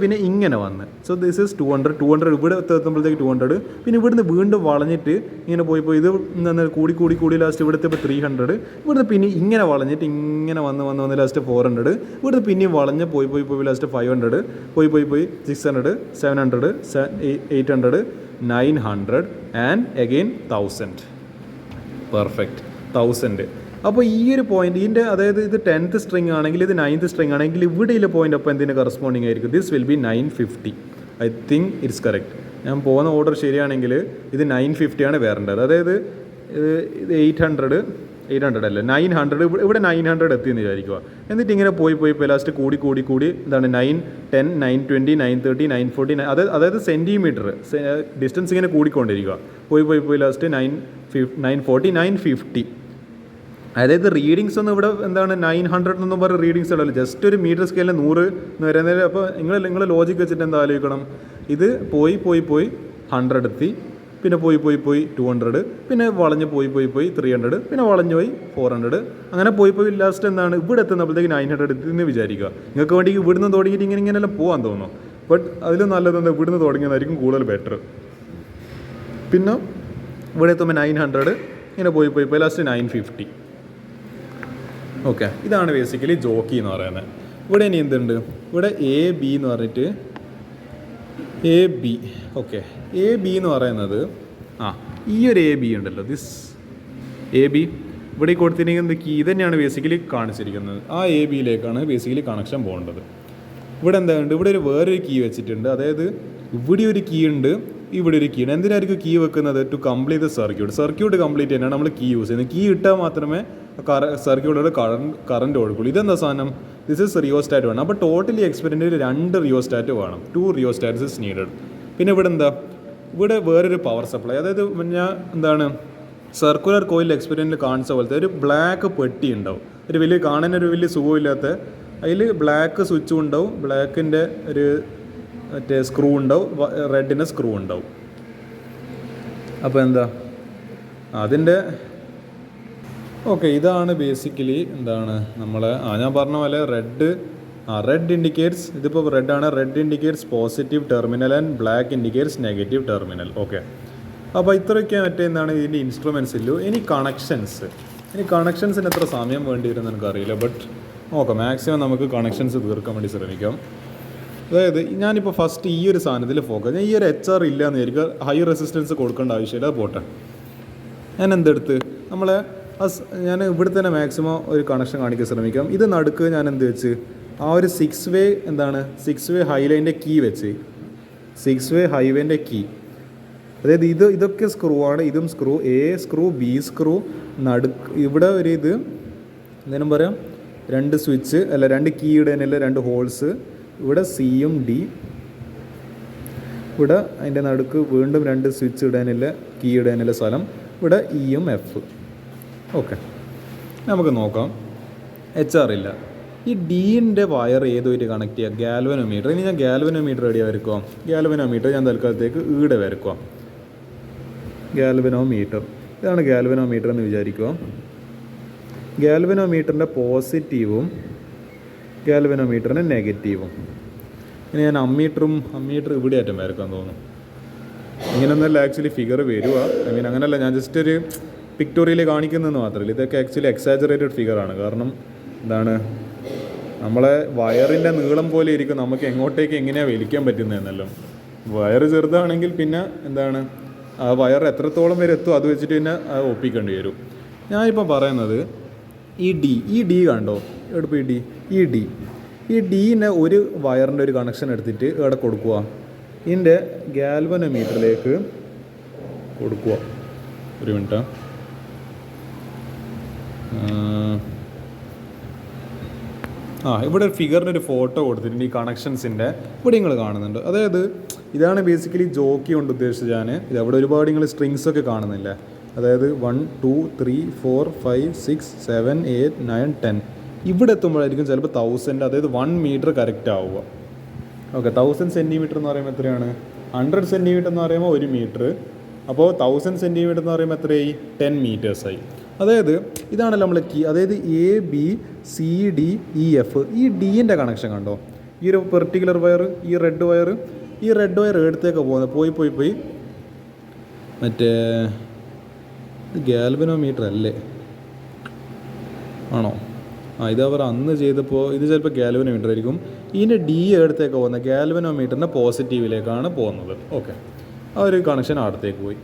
പിന്നെ ഇങ്ങനെ വന്ന്, സോ ദിസ് ഈസ് 200 ഇവിടെ എത്തുമ്പോഴത്തേക്ക് 200, പിന്നെ ഇവിടുന്ന് വീണ്ടും വളഞ്ഞിട്ട് ഇങ്ങനെ പോയി ഇത് കൂടി ലാസ്റ്റ് ഇവിടുത്തെ ഇപ്പോൾ 300, ഇവിടുന്ന് പിന്നെ ഇങ്ങനെ വളഞ്ഞിട്ട് ഇങ്ങനെ വന്ന് ലാസ്റ്റ് 400, ഇവിടുന്ന് പിന്നെയും വളഞ്ഞ് പോയി ലാസ്റ്റ് 500, പോയി 600, 700, 800, 900 ആൻഡ് അഗെയിൻ 1000. പെർഫെക്റ്റ്, 1000. അപ്പോൾ ഈ ഒരു പോയിന്റ് ഇതിൻ്റെ, അതായത് ഇത് 10th സ്ട്രിങ് ആണെങ്കിൽ ഇത് 9th സ്ട്രിങ് ആണെങ്കിൽ ഇവിടെയുള്ള പോയിന്റ് അപ്പോൾ എന്തിന് കറസ്പോണ്ടിങ് ആയിരിക്കും? This will be 950. I think it's correct. ഞാൻ പോകുന്ന ഓർഡർ ശരിയാണെങ്കിൽ ഇത് 950 ആണ് വരേണ്ടത്. അതായത് ഇത് 800 അല്ല 900, ഇവിടെ 900 എത്തിയെന്ന് വിചാരിക്കുക. എന്നിട്ട് ഇങ്ങനെ പോയി ലാസ്റ്റ് കൂടി എന്താണ് 910 920 930 940 അതായത് സെൻറ്റിമീറ്റർ ഡിസ്റ്റൻസ് ഇങ്ങനെ കൂടിക്കൊണ്ടിരിക്കുക. പോയി ലാസ്റ്റ് 940 950. അതായത് റീഡിങ്സ് ഒന്നും ഇവിടെ എന്താണ് 900 എന്നൊന്നും പറഞ്ഞ റീഡിങ്സ് ഉണ്ടല്ലോ, ജസ്റ്റ് ഒരു മീറ്റർ സ്കെയിലിൽ 100 എന്ന് വരുന്നത്. അപ്പോൾ നിങ്ങൾ ലോജിക്ക് വെച്ചിട്ട് എന്താ ആലോചിക്കണം, ഇത് പോയി 100 എത്തി, പിന്നെ പോയി 200, പിന്നെ വളഞ്ഞ് പോയി 300, പിന്നെ വളഞ്ഞ് പോയി 400, അങ്ങനെ പോയി ലാസ്റ്റ് എന്താണ് ഇവിടെ എത്തുന്നപ്പോഴത്തേക്ക് 900 എത്തി എന്ന് വിചാരിക്കുക. നിങ്ങൾക്ക് വേണ്ടി ഇവിടുന്ന് തുടങ്ങിയിട്ട് ഇങ്ങനെയെല്ലാം പോകാൻ തോന്നുന്നു. ബട്ട് അതിൽ നല്ലതെന്താ ഇവിടുന്ന് തുടങ്ങിയതായിരിക്കും കൂടുതൽ ബെറ്റർ. പിന്നെ ഇവിടെ എത്തുമ്പോൾ 900, ഇങ്ങനെ പോയി ലാസ്റ്റ് 950. ഓക്കെ, ഇതാണ് ബേസിക്കലി ജോക്കി എന്ന് പറയുന്നത്. ഇവിടെ ഇനി എന്തുണ്ട്, ഇവിടെ AB എന്ന് പറഞ്ഞിട്ട് AB. ഓക്കെ, AB എന്ന് പറയുന്നത് ഈ ഒരു AB ഉണ്ടല്ലോ, ദിസ് AB ഇവിടെ കൊടുത്തിരിക്കുന്നത് കീ തന്നെയാണ് ബേസിക്കലി കാണിച്ചിരിക്കുന്നത്. ആ ABയിലേക്കാണ് ബേസിക്കലി കണക്ഷൻ പോകേണ്ടത്. ഇവിടെ എന്താണ്, ഇവിടെ വേറൊരു കീ വെച്ചിട്ടുണ്ട്. അതായത് ഇവിടെ ഒരു കീ ഉണ്ട്, ഇവിടെ ഒരു കീ ഉണ്ട്. എന്തിനായിരിക്കും കീ വെക്കുന്നത്? To complete the circuit complete ചെയ്യാനാണ് നമ്മൾ കീ യൂസ് ചെയ്യുന്നത്. കീ ഇട്ടാൽ മാത്രമേ സർക്യൂട്ടിലൂടെ കറണ്ട് കൊടുക്കുള്ളൂ. ഇതെന്താ സാധനം? ദിസ് ഇസ് റിയോസ്റ്റാറ്റ് വേണം. അപ്പോൾ ടോട്ടലി എക്സ്പെരിമെൻറ്റിൽ 2 റിയോസ്റ്റാറ്റ് വേണം. 2 റിയോസ്റ്റാറ്റ്സ് ഇസ് നീഡഡ്. പിന്നെ ഇവിടെ എന്താ, ഇവിടെ വേറൊരു പവർ സപ്ലൈ. അതായത് ഞാൻ എന്താണ് സർക്കുലർ കോയിൽ എക്സ്പെരിമെൻറ്റിൽ കാണിച്ച പോലത്തെ ഒരു ബ്ലാക്ക് പെട്ടി ഉണ്ടാവും, ഒരു വലിയ കാണാനൊരു വലിയ സുഖമില്ലാത്ത. അതിൽ ബ്ലാക്ക് സ്വിച്ചും ഉണ്ടാവും, ബ്ലാക്കിൻ്റെ ഒരു മറ്റേ സ്ക്രൂ ഉണ്ടാവും, റെഡിൻ്റെ സ്ക്രൂ ഉണ്ടാവും. അപ്പോൾ എന്താ അതിൻ്റെ ഓക്കെ, ഇതാണ് ബേസിക്കലി എന്താണ് നമ്മളെ ഞാൻ പറഞ്ഞ പോലെ റെഡ് ഇൻഡിക്കേറ്റ്സ്, ഇതിപ്പോൾ റെഡാണ്, red indicates positive terminal and black indicates negative terminal. Okay, അപ്പോൾ ഇത്രയൊക്കെ മറ്റേ എന്താണ് ഇതിൻ്റെ ഇൻസ്ട്രുമെൻസില്ലു. ഇനി കണക്ഷൻസിന് എത്ര സമയം വേണ്ടി വരുമെന്ന് എനിക്കറിയില്ല. ബട്ട് നോക്കാം, മാക്സിമം നമുക്ക് കണക്ഷൻസ് തീർക്കാൻ വേണ്ടി ശ്രമിക്കാം. അതായത് ഞാനിപ്പോൾ ഫസ്റ്റ് ഈ ഒരു സാധനത്തിൽ ഫോക്കസ്, ഞാൻ ഈ ഒരു HR ഇല്ല എന്ന് വിചാരിക്കുക, ഹൈ റെസിസ്റ്റൻസ് കൊടുക്കേണ്ട ആവശ്യമില്ല, പോട്ടെ. ഞാൻ എന്തെടുത്ത് ഞാൻ ഇവിടെ തന്നെ മാക്സിമം ഒരു കണക്ഷൻ കാണിക്കാൻ ശ്രമിക്കാം. ഇത് നടുക്ക് ഞാൻ എന്ത് വെച്ച് ആ ഒരു 6 വേ എന്താണ് 6 വേ ഹൈലൈൻ്റെ കീ വെച്ച് 6 വേ ഹൈവേൻ്റെ കീ. അതായത് ഇതൊക്കെ സ്ക്രൂ ആണ്, ഇതും screw, A screw, B screw, നടുക്ക് ഇവിടെ ഒരു ഇത് എന്തെങ്കിലും പറയാം, 2 സ്വിച്ച് അല്ല 2 കീ ഇടാനില്ല, 2 ഹോൾസ്, ഇവിടെ Cയും D, ഇവിടെ അതിൻ്റെ നടുക്ക് വീണ്ടും 2 സ്വിച്ച് ഇടാനില്ല, കീ ഇടാനില്ല സ്ഥലം, ഇവിടെ Eയും F. ഓക്കെ, നമുക്ക് നോക്കാം. HR ഇല്ല. ഈ ഡീൻ്റെ വയർ ഏതുമായിട്ട് കണക്ട് ചെയ്യുക? ഗാൽവനോമീറ്റർ. ഇനി ഞാൻ ഗാൽവനോമീറ്റർ റെഡി വരയ്ക്കുക. ഗാൽവനോമീറ്റർ ഞാൻ തൽക്കാലത്തേക്ക് ഈടെ വരയ്ക്കുക. ഗാൽവനോമീറ്റർ, ഇതാണ് ഗാൽവനോമീറ്റർ എന്ന് വിചാരിക്കുക. ഗാൽവനോമീറ്ററിൻ്റെ പോസിറ്റീവും ഗാൽവനോമീറ്ററിൻ്റെ നെഗറ്റീവും. ഇനി ഞാൻ അമ്മീറ്റർ ഇവിടെ ആറ്റം വരയ്ക്കാൻ തോന്നുന്നു. ഇങ്ങനെയൊന്നല്ല ആക്ച്വലി ഫിഗർ വരിക. അങ്ങനെയല്ല, ഞാൻ ജസ്റ്റ് ഒരു പിക്ടോറിയൽ കാണിക്കുന്നതെന്ന് മാത്രമല്ല, ഇതൊക്കെ ആക്ച്വലി എക്സാജറേറ്റഡ് ഫിഗറാണ്. കാരണം എന്താണ്, നമ്മളെ വയറിൻ്റെ നീളം പോലെ ഇരിക്കും നമുക്ക് എങ്ങോട്ടേക്ക് എങ്ങനെയാണ് വലിക്കാൻ പറ്റുന്നതെന്നല്ലോ. വയർ ചെറുതാണെങ്കിൽ പിന്നെ എന്താണ് ആ വയർ എത്രത്തോളം വരെ എത്തും അത് വെച്ചിട്ട് പിന്നെ അത് ഒപ്പിക്കേണ്ടി വരും. ഞാനിപ്പോൾ പറയുന്നത് ഈ ഡി കണ്ടോ, എടുപ്പോൾ ഈ ഡീനെ ഒരു വയറിൻ്റെ ഒരു കണക്ഷൻ എടുത്തിട്ട് ഇവിടെ കൊടുക്കുക, ഇതിൻ്റെ ഗാൽവനോമീറ്ററിലേക്ക് കൊടുക്കുക. ഒരു മിനിറ്റ്, ഇവിടെ ഒരു ഫിഗറിൻ്റെ ഒരു ഫോട്ടോ കൊടുത്തിട്ടുണ്ട് ഈ കണക്ഷൻസിൻ്റെ. ഇവിടെ നിങ്ങൾ കാണുന്നുണ്ട്. അതായത് ഇതാണ് ബേസിക്കലി ജോക്കി കൊണ്ട് ഉദ്ദേശിച്ചത് ഞാൻ. ഇത് അവിടെ ഒരുപാട് നിങ്ങൾ സ്ട്രിങ്സ് ഒക്കെ കാണുന്നില്ല. അതായത് 1 2 3 4 5 6 7 8 9 10 ഇവിടെ എത്തുമ്പോഴായിരിക്കും ചിലപ്പോൾ 1000, അതായത് 1 മീറ്റർ കറക്റ്റ് ആവുക. ഓക്കെ, 1000 സെൻറ്റിമീറ്റർ എന്ന് പറയുമ്പോൾ എത്രയാണ്? 100 സെൻറ്റിമീറ്റർ എന്ന് പറയുമ്പോൾ 1 മീറ്റർ. അപ്പോൾ 1000 സെൻറ്റിമീറ്റർ എന്ന് പറയുമ്പോൾ എത്രയായി? 10 മീറ്റേഴ്സായി. അതായത് ഇതാണല്ലോ നമ്മൾ കീ. അതായത് ABCDEF, ഈ ഡീൻ്റെ കണക്ഷൻ കണ്ടോ, ഈ ഒരു പെർട്ടിക്കുലർ വയർ, ഈ റെഡ് വയർ എടുത്തേക്ക് പോകുന്നത് പോയി മറ്റേ ഗാൽവനോമീറ്റർ അല്ലേ ആണോ? ഇത് അവർ അന്ന് ചെയ്തപ്പോൾ ഇത് ചിലപ്പോൾ ഗാൽവനോമീറ്റർ ആയിരിക്കും. ഇതിൻ്റെ ഡി എടുത്തേക്ക് പോകുന്നത് ഗാൽവനോമീറ്ററിൻ്റെ പോസിറ്റീവിലേക്കാണ് പോകുന്നത്. ഓക്കെ, ആ ഒരു കണക്ഷൻ അടുത്തേക്ക് പോയി.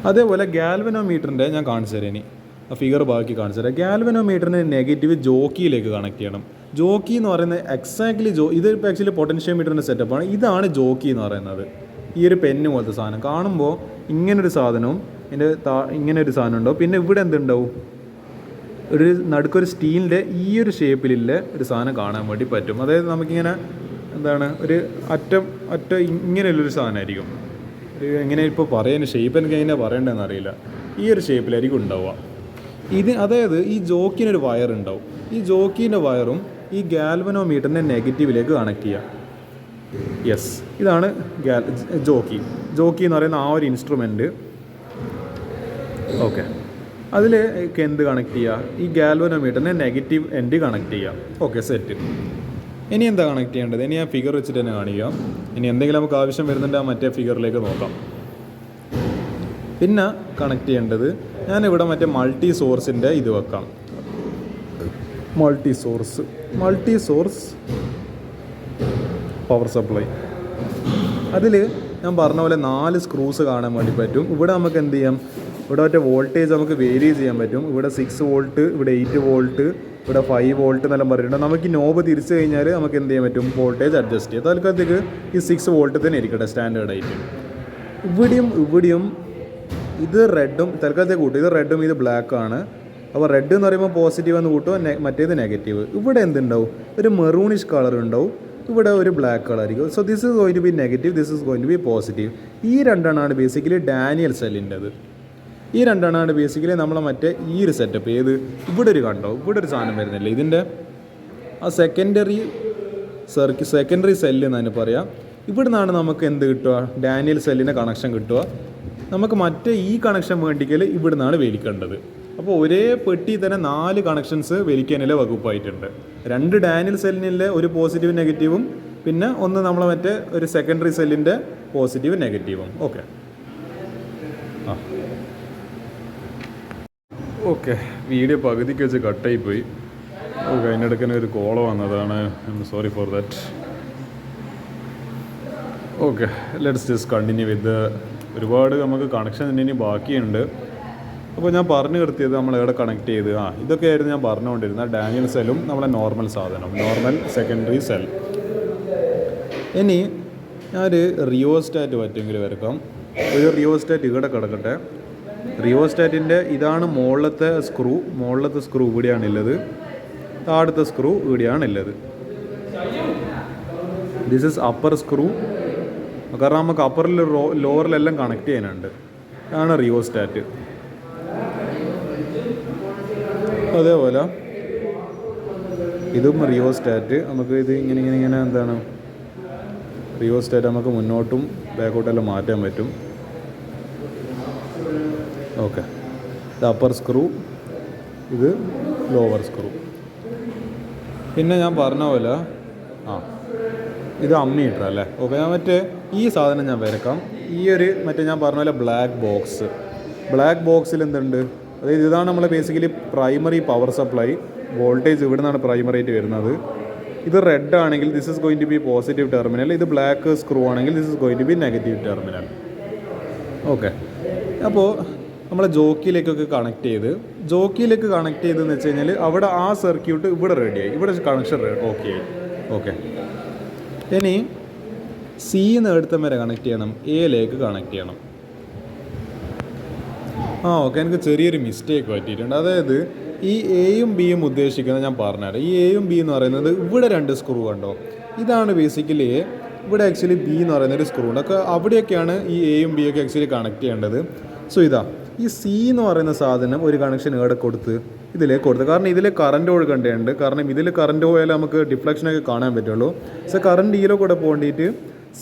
അതേപോലെ ഗാൽവനോമീറ്ററിൻ്റെ ഞാൻ കാണിച്ചു തരാം. ഇനി ആ ഫിഗർ ബാക്കി കാണിച്ചു തരാം. ഗാൽവനോമീറ്ററിൻ്റെ നെഗറ്റീവ് ജോക്കിയിലേക്ക് കണക്ട് ചെയ്യണം. ജോക്കി എന്ന് പറയുന്നത് എക്സാക്ട്ലി ഇത് ഇപ്പോൾ ആക്ച്വലി പൊട്ടൻഷ്യോമീറ്ററിൻ്റെ സെറ്റപ്പാണ്. ഇതാണ് ജോക്കി എന്ന് പറയുന്നത്. ഈ ഒരു പെന്ന് പോലത്തെ സാധനം കാണുമ്പോൾ ഇങ്ങനൊരു സാധനവും ഇതിൻ്റെ ഇങ്ങനെ ഒരു സാധനം ഉണ്ടാവും. പിന്നെ ഇവിടെ എന്തുണ്ടാവും, ഒരു നടുക്കൊരു സ്റ്റീലിൻ്റെ ഈ ഒരു ഷേപ്പിലുള്ള ഒരു സാധനം കാണാൻ വേണ്ടി പറ്റും. അതായത് നമുക്കിങ്ങനെ എന്താണ് ഒരു അറ്റ ഇങ്ങനെയുള്ളൊരു സാധനമായിരിക്കും. ഒരു എങ്ങനെ ഇപ്പോൾ പറയാൻ ഷേപ്പ് എനിക്ക് എങ്ങനെ പറയേണ്ടതെന്ന് അറിയില്ല. ഈ ഒരു ഷേപ്പിലായിരിക്കും ഉണ്ടാവുക. അതായത് ഈ ജോക്കിനൊരു വയർ ഉണ്ടാവും. ഈ ജോക്കീൻ്റെ വയറും ഈ ഗാൽവനോമീറ്ററിൻ്റെ നെഗറ്റീവിലേക്ക് കണക്ട് ചെയ്യുക. യെസ്, ഇതാണ് ജോക്കി എന്ന് പറയുന്ന ആ ഒരു ഇൻസ്ട്രുമെൻറ്റ്. ഓക്കെ, അതിൽ എന്ത് കണക്ട് ചെയ്യുക, ഈ ഗാൽവനോമീറ്ററിനെ നെഗറ്റീവ് എൻഡ് കണക്ട് ചെയ്യുക. Okay, set. ഇനി എന്താ കണക്ട് ചെയ്യേണ്ടത്? ഇനി ആ ഫിഗർ വെച്ചിട്ട് തന്നെ കാണിക്കാം. ഇനി എന്തെങ്കിലും നമുക്ക് ആവശ്യം വരുന്നുണ്ട് ആ മറ്റേ ഫിഗറിലേക്ക് നോക്കാം. പിന്നെ കണക്ട് ചെയ്യേണ്ടത് ഞാനിവിടെ മറ്റേ മൾട്ടി സോഴ്സിൻ്റെ ഇത് വെക്കാം. Multi source power supply. അതിൽ ഞാൻ പറഞ്ഞ പോലെ 4 സ്ക്രൂസ് കാണാൻ വേണ്ടി പറ്റും. ഇവിടെ നമുക്ക് എന്ത് ചെയ്യാം, ഇവിടെ മറ്റേ വോൾട്ടേജ് നമുക്ക് വേരി ചെയ്യാൻ പറ്റും. ഇവിടെ 6 വോൾട്ട്, ഇവിടെ 8 വോൾട്ട്, ഇവിടെ 5 വോൾട്ട് എന്നെല്ലാം പറഞ്ഞിട്ടുണ്ട്. നമുക്ക് ഈ നോബ് തിരിച്ചു കഴിഞ്ഞാൽ നമുക്ക് എന്ത് ചെയ്യാൻ പറ്റും, വോൾട്ടേജ് അഡ്ജസ്റ്റ് ചെയ്യാം. തൽക്കാലത്തേക്ക് ഈ 6 വോൾട്ട് തന്നെ ഇരിക്കട്ടെ സ്റ്റാൻഡേർഡായിട്ട്. ഇവിടെയും ഇത് റെഡും തൽക്കാലത്തേക്ക് കൂട്ടും. ഇത് റെഡും ഇത് ബ്ലാക്ക് ആണ്. അപ്പോൾ റെഡ് എന്ന് പറയുമ്പോൾ പോസിറ്റീവ് എന്ന് കൂട്ടും, മറ്റേത് നെഗറ്റീവ്. ഇവിടെ എന്തുണ്ടാവും, ഒരു മെറൂണിഷ് കളർ ഉണ്ടാവും. ഇവിടെ ഒരു ബ്ലാക്ക് കളർ ആയിരിക്കും. So this is going to be negative, this is going to be positive. ഈ രണ്ടെണ്ണമാണ് ബേസിക്കലി ഡാനിയൽ സെല്ലിൻ്റെത്. ഈ രണ്ടെണ്ണമാണ് ബേസിക്കലി നമ്മളെ മറ്റേ ഈ ഒരു സെറ്റപ്പ്. ഏത് ഇവിടെ ഒരു കണ്ടോ, ഇവിടെ ഒരു സാധനം വരുന്നില്ല. ഇതിൻ്റെ ആ സെക്കൻഡറി സെല്ല് എന്നാണ് പറയാം. ഇവിടെ നിന്നാണ് നമുക്ക് എന്ത് കിട്ടുക, ഡാനിയൽ സെല്ലിൻ്റെ കണക്ഷൻ കിട്ടുക. നമുക്ക് മറ്റേ ഈ കണക്ഷൻ വേണ്ടിക്കൽ ഇവിടെ നിന്നാണ് വലിക്കേണ്ടത്. അപ്പോൾ ഒരേ പെട്ടി തന്നെ 4 കണക്ഷൻസ് വലിക്കാനുള്ള വകുപ്പായിട്ടുണ്ട്. 2 ഡാനിയൽ സെല്ലിനിലെ ഒരു പോസിറ്റീവ് നെഗറ്റീവും പിന്നെ ഒന്ന് നമ്മളെ മറ്റേ ഒരു സെക്കൻഡറി സെല്ലിൻ്റെ പോസിറ്റീവ് നെഗറ്റീവും. ഓക്കെ, വീഡിയോ പകുതിക്ക് വെച്ച് കട്ടായിപ്പോയി. ഓക്കെ, അതിനിടയ്ക്ക് ഒരു കോള് വന്നതാണ്. Sorry for that. Okay, let's just continue വിത്ത്. ഒരുപാട് നമുക്ക് കണക്ഷൻ ഇനി ബാക്കിയുണ്ട്. അപ്പോൾ ഞാൻ പറഞ്ഞു നിർത്തിയത് നമ്മൾ എവിടെ കണക്ട് ചെയ്ത് ഇതൊക്കെയായിരുന്നു ഞാൻ പറഞ്ഞുകൊണ്ടിരുന്നത്. ഡാനിയൽ സെല്ലും നമ്മളെ നോർമൽ സാധനം, നോർമൽ സെക്കൻഡറി സെൽ. ഇനി ഞാനൊരു റിയോസ്റ്റാറ്റ് പറ്റുമെങ്കിൽ വരക്കാം. ഒരു റിയോസ്റ്റാറ്റ് ഇവിടെ കിടക്കട്ടെ. റിയോസ്റ്റാറ്റിൻ്റെ ഇതാണ് മുകളിലത്തെ സ്ക്രൂ ഇവിടെയാണുള്ളത്, താഴത്തെ സ്ക്രൂ ഇവിടെയാണുള്ളത്. This is upper screw. കാരണം നമുക്ക് അപ്പറിൽ ലോവറിലെല്ലാം കണക്ട് ചെയ്യാനുണ്ട്. ഇതാണ് റിയോസ്റ്റാറ്റ്. അതേപോലെ ഇതും റിയോസ്റ്റാറ്റ്. നമുക്ക് ഇത് ഇങ്ങനെ എന്താണ് റിയോസ്റ്റാറ്റ് നമുക്ക് മുന്നോട്ടും ബാക്കോട്ടെല്ലാം മാറ്റാൻ പറ്റും. ഓക്കെ, ഇത് അപ്പർ സ്ക്രൂ, ഇത് ലോവർ സ്ക്രൂ. പിന്നെ ഞാൻ പറഞ്ഞ പോലെ ഇത് അമ്മീറ്റർ അല്ലേ. ഓക്കെ, ഞാൻ മറ്റേ ഈ സാധനം ഞാൻ വരക്കാം. ഈ ഒരു മറ്റേ ഞാൻ പറഞ്ഞ പോലെ ബ്ലാക്ക് ബോക്സിൽ എന്തുണ്ട്, അതായത് ഇതാണ് നമ്മൾ basically primary power supply. Voltage ഇവിടെ നിന്നാണ് പ്രൈമറി ആയിട്ട് വരുന്നത്. ഇത് റെഡ് ആണെങ്കിൽ this is going to be positive terminal. ഇത് ബ്ലാക്ക് സ്ക്രൂ ആണെങ്കിൽ this is going to be negative terminal. Okay, അപ്പോൾ നമ്മൾ ജോക്കിയിലേക്കൊക്കെ കണക്ട് ചെയ്തെന്ന് വെച്ച് കഴിഞ്ഞാൽ അവിടെ ആ സർക്യൂട്ട് ഇവിടെ റെഡിയായി, ഇവിടെ കണക്ഷൻ ഓക്കെ ആയി. ഓക്കെ, ഇനി സിന്ന് എടുത്തം വരെ കണക്ട് ചെയ്യണം, എയിലേക്ക് കണക്ട് ചെയ്യണം. ഓക്കെ, എനിക്ക് ചെറിയൊരു മിസ്റ്റേക്ക് പറ്റിയിട്ടുണ്ട്. അതായത് ഈ എയും ബിയും ഉദ്ദേശിക്കുന്നത് ഞാൻ പറഞ്ഞുതരാം. ഈ എയും ബി എന്ന് പറയുന്നത് ഇവിടെ 2 സ്ക്രൂ കണ്ടോ, ഇതാണ് ബേസിക്കലി എ. ഇവിടെ ആക്ച്വലി ബി എന്ന് പറയുന്നൊരു സ്ക്രൂ ഉണ്ട്. ഒക്കെ അവിടെയൊക്കെയാണ് ഈ എയും ബി ഒക്കെ ആക്ച്വലി കണക്ട് ചെയ്യേണ്ടത്. സോ ഈ സി എന്ന് പറയുന്ന സാധനം ഒരു കണക്ഷൻ ഇവിടെ ഇതിലേക്ക് കൊടുത്ത്, കാരണം ഇതിൽ കറണ്ട് ഒഴുകേണ്ടതുണ്ട്. കാരണം ഇതിൽ കറണ്ട് പോയാൽ നമുക്ക് ഡിഫ്ലക്ഷനൊക്കെ കാണാൻ പറ്റുള്ളൂ. സോ കറണ്ട് ഇതിലെ കൂടെ പോകേണ്ടിയിട്ട്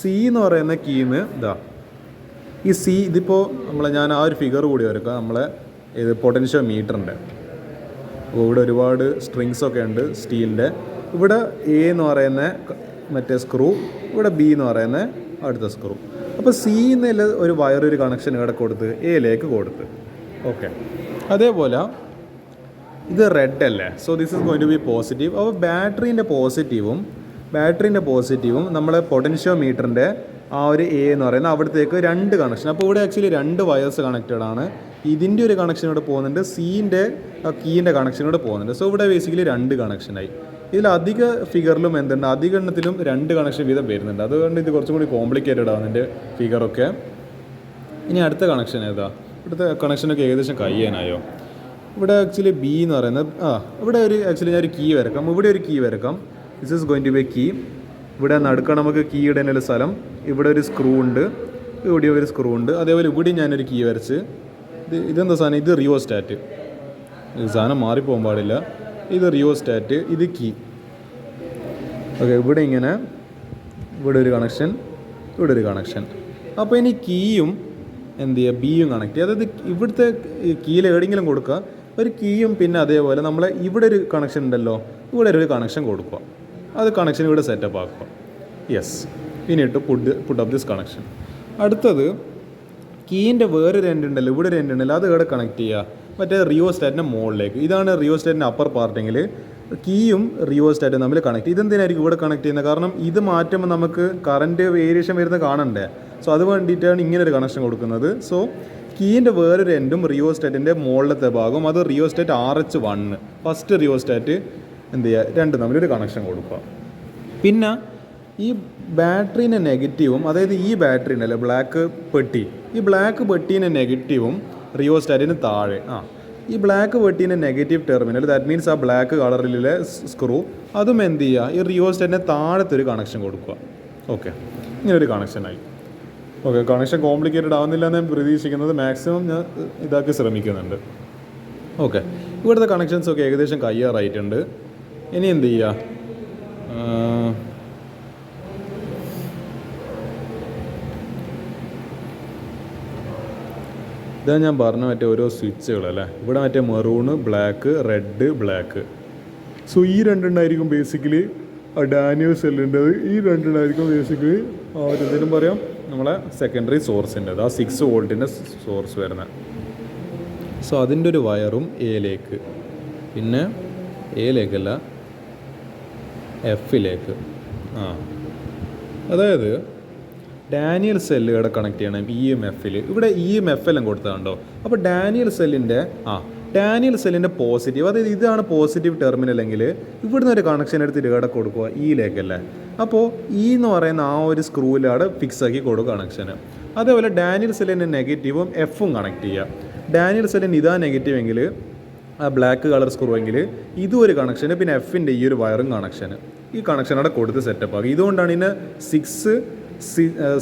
സി എന്ന് പറയുന്ന കീന്ന് ഈ സി ഇതിപ്പോൾ ഞാൻ ആ ഒരു ഫിഗർ കൂടി വരക്കാം. നമ്മളെ ഇത് പൊട്ടൻഷ്യോ മീറ്ററിൻ്റെ. അപ്പോൾ ഇവിടെ ഒരുപാട് സ്ട്രിങ്സൊക്കെ ഉണ്ട് സ്റ്റീലിൻ്റെ. ഇവിടെ എ എന്ന് പറയുന്ന മറ്റേ സ്ക്രൂ, ഇവിടെ ബി എന്ന് പറയുന്ന അടുത്ത സ്ക്രൂ. അപ്പോൾ സിന്നിൽ ഒരു വയറൊരു കണക്ഷൻ ഇവിടെ കൊടുത്ത് എയിലേക്ക് കൊടുത്ത്. ഓക്കെ, അതേപോലെ ഇത് റെഡ് അല്ലേ. So this is going to be positive. അപ്പോൾ ബാറ്ററീൻ്റെ പോസിറ്റീവും നമ്മളെ പൊട്ടൻഷ്യോ മീറ്ററിൻ്റെ ആ ഒരു എ എന്ന് പറയുന്നത് അവിടത്തേക്ക് 2 കണക്ഷൻ. അപ്പോൾ ഇവിടെ ആക്ച്വലി 2 വയേഴ്സ് കണക്റ്റഡ് ആണ്. ഇതിൻ്റെ ഒരു കണക്ഷൻ ഇവിടെ പോകുന്നുണ്ട്, സീൻ്റെ കീൻ്റെ കണക്ഷൻ ഇവിടെ പോകുന്നുണ്ട്. സോ ഇവിടെ ബേസിക്കലി 2 കണക്ഷനായി. ഇതിലധിക ഫിഗറിലും എന്തുണ്ട്, അധിക എണ്ണത്തിലും 2 കണക്ഷൻ വീതം വരുന്നുണ്ട്. അതുകൊണ്ട് ഇത് കുറച്ചും കൂടി കോംപ്ലിക്കേറ്റഡ് ആണ് ഇതിൻ്റെ ഫിഗറൊക്കെ. ഇനി അടുത്ത കണക്ഷൻ ഏതാ? ഇവിടുത്തെ കണക്ഷനൊക്കെ ഏകദേശം കഴിയാനായോ? ഇവിടെ ആക്ച്വലി ബി എന്ന് പറയുന്നത് ഇവിടെ ആക്ച്വലി ഞാൻ ഒരു കീ വരക്കാം. ഇവിടെ ഒരു കീ വരക്കാം. This is going to be key. ഇവിടെ നടുക്കാണ് നമുക്ക് കീ ഇടാനുള്ള സ്ഥലം. ഇവിടെ ഒരു സ്ക്രൂ ഉണ്ട്, ഇവിടെ ഒരു സ്ക്രൂ ഉണ്ട്. അതേപോലെ ഇവിടെ ഞാനൊരു കീ വരച്ച് ഇതെന്താ സാധനം? ഇത് റിയോസ്റ്റാറ്റ്. സാധനം മാറിപ്പോകാൻ പാടില്ല. ഇത് റിയോസ്റ്റാറ്റ്, ഇത് കീ. ഓക്കെ, ഇവിടെ ഇങ്ങനെ ഇവിടെ ഒരു കണക്ഷൻ, ഇവിടെ ഒരു കണക്ഷൻ. അപ്പോൾ ഇനി കീയും എന്ത് ചെയ്യുക, ബിയും കണക്ട് ചെയ്യുക. അതായത് ഇവിടുത്തെ കീയിൽ എവിടെയെങ്കിലും കൊടുക്കുക ഒരു കീയും, പിന്നെ അതേപോലെ നമ്മളെ ഇവിടെ ഒരു കണക്ഷൻ ഉണ്ടല്ലോ, ഇവിടെ ഒരു കണക്ഷൻ കൊടുക്കുക. അത് കണക്ഷൻ ഇവിടെ സെറ്റപ്പ് ആക്കുക. യെസ്, ഇനി ഇട്ട് പുട്ട് അപ്പ് ദിസ് കണക്ഷൻ. അടുത്തത് കീൻ്റെ വേറൊരു എൻഡ് ഉണ്ടല്ലോ, ഇവിടെ ഒരു എൻഡ് ഉണ്ടല്ലോ, അത് ഇവിടെ കണക്ട് ചെയ്യുക മറ്റേ റിയോസ്റ്റാറ്റിൻ്റെ മുകളിലേക്ക്. ഇതാണ് റിയോസ്റ്റാറ്റിൻ്റെ അപ്പർ പാർട്ടെങ്കിൽ കീയും റിയോസ്റ്റാറ്റും തമ്മിൽ കണക്ട്. ഇതെന്തിനായിരിക്കും ഇവിടെ കണക്ട് ചെയ്യുന്നത്? കാരണം ഇത് മാറ്റുമ്പോൾ നമുക്ക് കറൻറ്റ് വേരിയേഷൻ വരുന്നത് കാണണ്ടേ. സോ അത് വേണ്ടിയിട്ടാണ് ഇങ്ങനെ ഒരു കണക്ഷൻ കൊടുക്കുന്നത്. സോ കീൻ്റെ വേറൊരു എൻഡും റിയോസ്റ്റാറ്റിൻ്റെ മുകളിലത്തെ ഭാഗം, അത് റിയോസ്റ്റാറ്റ് RH1 ഫസ്റ്റ് റിയോസ്റ്റാറ്റ് എന്ത് ചെയ്യുക, രണ്ടും തമ്മിലൊരു കണക്ഷൻ കൊടുക്കുക. പിന്നെ ഈ ബാറ്ററീൻ്റെ നെഗറ്റീവും, അതായത് ഈ ബാറ്ററി ഉണ്ടല്ലോ ബ്ലാക്ക് പെട്ടി, ഈ ബ്ലാക്ക് പെട്ടീൻ്റെ നെഗറ്റീവും റിയോസ്റ്റാറ്റിന് താഴെ ഈ ബ്ലാക്ക് പെട്ടീൻ്റെ നെഗറ്റീവ് ടെർമിനൽ, ദാറ്റ് മീൻസ് ആ ബ്ലാക്ക് കളറിലെ സ്ക്രൂ, അതും എന്ത് ചെയ്യുക, ഈ റിയോസ്റ്റാറ്റിൻ്റെ താഴത്തെ ഒരു കണക്ഷൻ കൊടുക്കുക. ഓക്കെ, ഇങ്ങനൊരു കണക്ഷനായി. ഓക്കെ, കണക്ഷൻ കോംപ്ലിക്കേറ്റഡ് ആവുന്നില്ല എന്ന് ഞാൻ പ്രതീക്ഷിക്കുന്നത്. മാക്സിമം ഞാൻ ഇതാക്കി ശ്രമിക്കുന്നുണ്ട്. ഓക്കെ, ഇവിടുത്തെ കണക്ഷൻസൊക്കെ ഏകദേശം കയ്യാറായിട്ടുണ്ട്. ഇനി എന്ത് ചെയ്യുക, ഇതാ ഞാൻ പറഞ്ഞ മറ്റേ ഓരോ സ്വിച്ചുകളല്ലേ. ഇവിടെ മറ്റേ maroon, black, red, black. So ഈ രണ്ടെണ്ണമായിരിക്കും ബേസിക്കലി ഡാനിയൽ സെല്ലിൻ്റെത്. ഈ രണ്ടെണ്ണമായിരിക്കും ബേസിക്കലി എന്തെങ്കിലും പറയാം നമ്മളെ സെക്കൻഡറി സോഴ്സിൻ്റെത്, ആ 6 വോൾട്ടിൻ്റെ സോഴ്സ് വരുന്നത്. സോ അതിൻ്റെ ഒരു വയറും എയിലേക്ക്, പിന്നെ എയിലേക്കല്ല എഫിലേക്ക്. അതായത് ഡാനിയൽ സെല്ല് ഇവിടെ കണക്ട് ചെയ്യണം EMF. ഇവിടെ EMF എല്ലാം കൊടുത്തതുണ്ടോ? അപ്പോൾ ഡാനിയൽ സെല്ലിൻ്റെ പോസിറ്റീവ്, അതായത് ഇതാണ് പോസിറ്റീവ് ടെർമിനൽ എങ്കിൽ ഇവിടുന്ന് ഒരു കണക്ഷൻ എടുത്തിട്ട് ഇവിടെ കൊടുക്കുക ഇയിലേക്കല്ലേ. അപ്പോൾ എന്ന് പറയുന്ന ആ ഒരു സ്ക്രൂവിലാണ് ഫിക്സ് ആക്കി കൊടുക്കുക കണക്ഷന്. അതേപോലെ ഡാനിയൽ സെല്ലിൻ്റെ നെഗറ്റീവും എഫും കണക്ട് ചെയ്യുക. ഡാനിയൽ സെല്ലിന് ഇതാ നെഗറ്റീവ് എങ്കിൽ, ആ ബ്ലാക്ക് കളർ സ്ക്രൂ എങ്കിൽ ഇതും ഒരു കണക്ഷന്, പിന്നെ എഫിൻ്റെ ഈ ഒരു വയറും കണക്ഷന്. ഈ കണക്ഷൻ അവിടെ കൊടുത്ത് സെറ്റപ്പ് ആക്കി. ഇതുകൊണ്ടാണ് ഇതിന്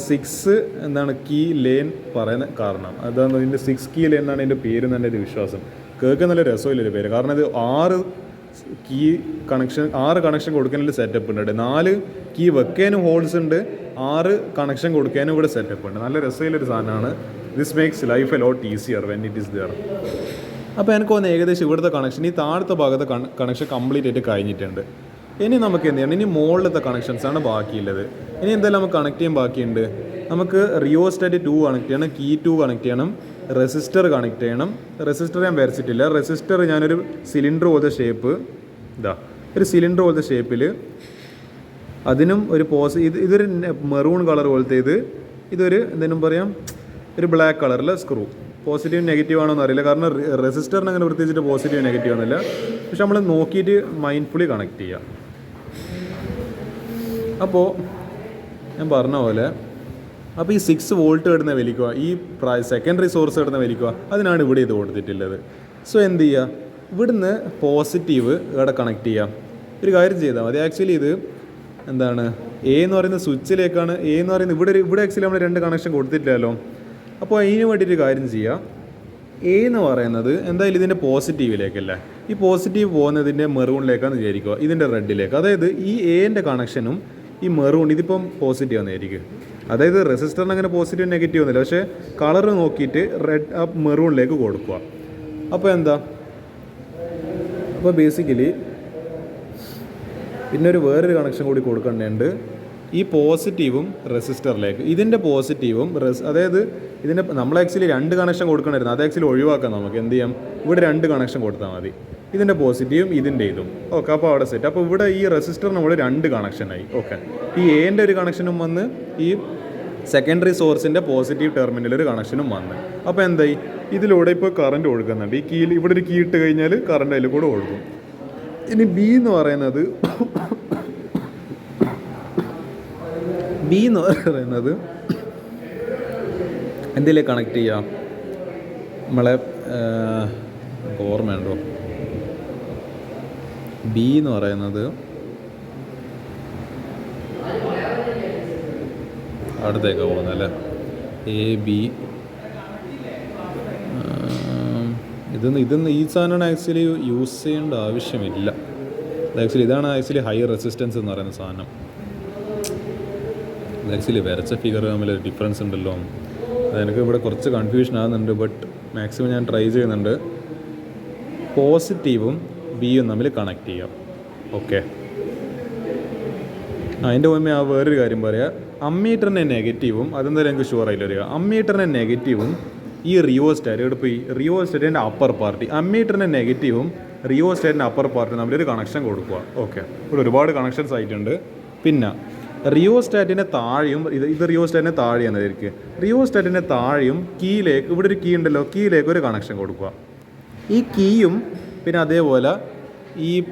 6 എന്താണ് കീ ലെയിൻ പറയുന്ന കാരണം. അതാണ് ഇതിൻ്റെ 6 കീ ലെയിൻ എന്നാണ് ഇതിൻ്റെ പേര് തന്നെ ഒരു വിശ്വാസം. കേൾക്കാൻ നല്ല രസമില്ലൊരു പേര്. കാരണം ഇത് 6 കണക്ഷൻ കൊടുക്കാനുള്ള സെറ്റപ്പ് ഉണ്ട്. 4 കീ വെക്കാനും ഹോൾസ് ഉണ്ട്, 6 കണക്ഷൻ കൊടുക്കാനും ഇവിടെ സെറ്റപ്പ് ഉണ്ട്. നല്ല രസമുള്ളൊരു സാധനമാണ്. This makes life a lot easier when it is there. അപ്പോൾ എനിക്ക് തോന്നുന്നു ഏകദേശം ഇവിടുത്തെ കണക്ഷൻ, ഈ താഴത്തെ ഭാഗത്തെ കണക്ഷൻ കംപ്ലീറ്റ് ആയിട്ട് കഴിഞ്ഞിട്ടുണ്ട്. ഇനി നമുക്ക് എന്ത് ചെയ്യണം, ഇനി മുകളിലത്തെ കണക്ഷൻസാണ് ബാക്കിയുള്ളത്. ഇനി എന്തെല്ലാം നമുക്ക് കണക്ട് ചെയ്യാൻ ബാക്കിയുണ്ട്? നമുക്ക് റിയോസ്റ്റാറ്റ് 2 കണക്ട് ചെയ്യണം, കീ 2 കണക്ട് ചെയ്യണം, റെസിസ്റ്റർ കണക്ട് ചെയ്യണം. റെസിസ്റ്റർ ഞാൻ വരച്ചിട്ടില്ല. റെസിസ്റ്റർ ഞാനൊരു സിലിണ്ടർ പോലത്തെ ഷേപ്പ്, ഒരു സിലിണ്ടർ പോലത്തെ ഷേപ്പിൽ, അതിനും ഒരു ഇതൊരു മെറൂൺ കളർ പോലത്തെ, ഇതൊരു എന്തെങ്കിലും പറയാം ഒരു ബ്ലാക്ക് കളറിലെ സ്ക്രൂ. പോസിറ്റീവ് നെഗറ്റീവ് ആണോ എന്ന് അറിയില്ല, കാരണം റെസിസ്റ്ററിന് അങ്ങനെ പ്രത്യേകിച്ചിട്ട് പോസിറ്റീവ് നെഗറ്റീവ് ആണെന്നില്ല. പക്ഷെ നമ്മൾ നോക്കിയിട്ട് മൈൻഡ്ഫുള്ളി കണക്ട് ചെയ്യുക. അപ്പോൾ ഞാൻ പറഞ്ഞ പോലെ, അപ്പോൾ ഈ 6 വോൾട്ട് ഇടുന്ന വലിക്കുക, ഈ സെക്കൻഡറി സോഴ്സ് ഇടുന്ന വലിക്കുക, അതിനാണ് ഇവിടെ ഇത് കൊടുത്തിട്ടുള്ളത്. സോ എന്ത് ചെയ്യുക, ഇവിടുന്ന് പോസിറ്റീവ് ഇവിടെ കണക്ട് ചെയ്യാം. ഒരു കാര്യം ചെയ്താൽ മതി. ആക്ച്വലി ഇത് എന്താണ്, എന്ന് പറയുന്ന സ്വിച്ചിലേക്കാണ്. എന്ന് പറയുന്നത് ഇവിടെ ആക്ച്വലി നമ്മൾ 2 കണക്ഷൻ കൊടുത്തിട്ടില്ലല്ലോ. അപ്പോൾ അതിന് വേണ്ടിയിട്ട് കാര്യം ചെയ്യുക. എന്ന് പറയുന്നത് എന്തായാലും ഇതിൻ്റെ പോസിറ്റീവിലേക്കല്ലേ, ഈ പോസിറ്റീവ് പോകുന്നതിൻ്റെ മെറൂണിലേക്കാണെന്ന് വിചാരിക്കുക, ഇതിൻ്റെ റെഡിലേക്ക്. അതായത് ഈ എൻ്റെ കണക്ഷനും ഈ മെറൂൺ ഇതിപ്പം പോസിറ്റീവ് ആണെന്നായിരിക്കും. അതായത് റെസിസ്റ്ററിന് അങ്ങനെ പോസിറ്റീവ് നെഗറ്റീവ് ഒന്നുമില്ല, പക്ഷേ കളർ നോക്കിയിട്ട് റെഡ് ആ മെറൂണിലേക്ക് കൊടുക്കുക. അപ്പോൾ എന്താ, അപ്പോൾ ബേസിക്കലി പിന്നെ വേറൊരു കണക്ഷൻ കൂടി കൊടുക്കേണ്ടതുണ്ട്. ഈ പോസിറ്റീവും റെസിസ്റ്ററിലേക്ക്, ഇതിൻ്റെ പോസിറ്റീവും അതായത് ഇതിൻ്റെ നമ്മൾ ആക്ച്വലി 2 കണക്ഷൻ കൊടുക്കണമായിരുന്നു. അത് ആക്ച്വലി ഒഴിവാക്കാം. നമുക്ക് എന്ത് ചെയ്യാം, ഇവിടെ 2 കണക്ഷൻ കൊടുത്താൽ മതി, ഇതിൻ്റെ പോസിറ്റീവും ഇതിൻ്റെ ഇതും. ഓക്കെ, അപ്പോൾ അവിടെ സെറ്റ്. അപ്പോൾ ഇവിടെ ഈ റെസിസ്റ്റർ നമ്മൾ 2 കണക്ഷനായി. ഓക്കെ, ഈ എൻ്റെ ഒരു കണക്ഷനും വന്ന് ഈ സെക്കൻഡറി സോഴ്സിൻ്റെ പോസിറ്റീവ് ടെർമിനൽ ഒരു കണക്ഷനും വന്ന്. അപ്പോൾ എന്തായി, ഇതിലൂടെ ഇപ്പോൾ കറണ്ട് ഒഴുകുന്നുണ്ട്. ഈ കീയിൽ ഇവിടെ ഒരു കീ ഇട്ട് കഴിഞ്ഞാൽ കറണ്ട് അതിൽ കൂടെ ഒഴുകും. ഇനി ബി എന്ന് പറയുന്നത് എന്തിലേക്ക് കണക്ട് ചെയ്യാം? നമ്മളെ ഓർമ്മയുണ്ടോ? ബി എന്ന് പറയുന്നത് അടുത്തേക്ക് പോകുന്നത് അല്ലേ? എ ബി ഈ സാധനമാണ് ആക്ച്വലി യൂസ് ചെയ്യേണ്ട ആവശ്യമില്ല. ഇതാണ് ആക്ച്വലി ഹൈ റെസിസ്റ്റൻസ് എന്ന് പറയുന്ന സാധനം. ആക്ച്വലി വരച്ച ഫിഗർ തമ്മിൽ ഡിഫറൻസ് ഉണ്ടല്ലോ. അതെനിക്ക് ഇവിടെ കുറച്ച് കൺഫ്യൂഷൻ ആകുന്നുണ്ട്. ബട്ട് മാക്സിമം ഞാൻ ട്രൈ ചെയ്യുന്നുണ്ട്. പോസിറ്റീവും ബിയും തമ്മിൽ കണക്ട് ചെയ്യാം. ഓക്കെ, അതിൻ്റെ മുമ്പേ വേറൊരു കാര്യം പറയാം. അമ്മീറ്ററിൻ്റെ നെഗറ്റീവും അതെന്തായാലും എനിക്ക് ഷുവർ ആയിട്ട് വരിക. അമ്മീറ്ററിൻ്റെ നെഗറ്റീവും ഈ റിയോസ്റ്റാറ്റ് എടുപ്പ് ഈ റിയോസ്റ്റാറ്റിൻ്റെ അപ്പർ പാർട്ടി, അമ്മീറ്ററിൻ്റെ നെഗറ്റീവും റിയോസ്റ്റാറ്റിൻ്റെ അപ്പർ പാർട്ടി തമ്മിലൊരു കണക്ഷൻ കൊടുക്കുക. ഓക്കെ, ഇവിടെ ഒരുപാട് കണക്ഷൻസ് ആയിട്ടുണ്ട്. പിന്നെ റിയോസ്റ്റാറ്റിൻ്റെ താഴെയും ഇത് റിയോസ്റ്റാറ്റിൻ്റെ താഴെയാണ് ഇരിക്കുക. റിയോസ്റ്റാറ്റിൻ്റെ താഴെയും കീയിലേക്ക് ഇവിടെ ഒരു കീ ഉണ്ടല്ലോ, കീയിലേക്ക് ഒരു കണക്ഷൻ കൊടുക്കുക. ഈ കീയും പിന്നെ അതേപോലെ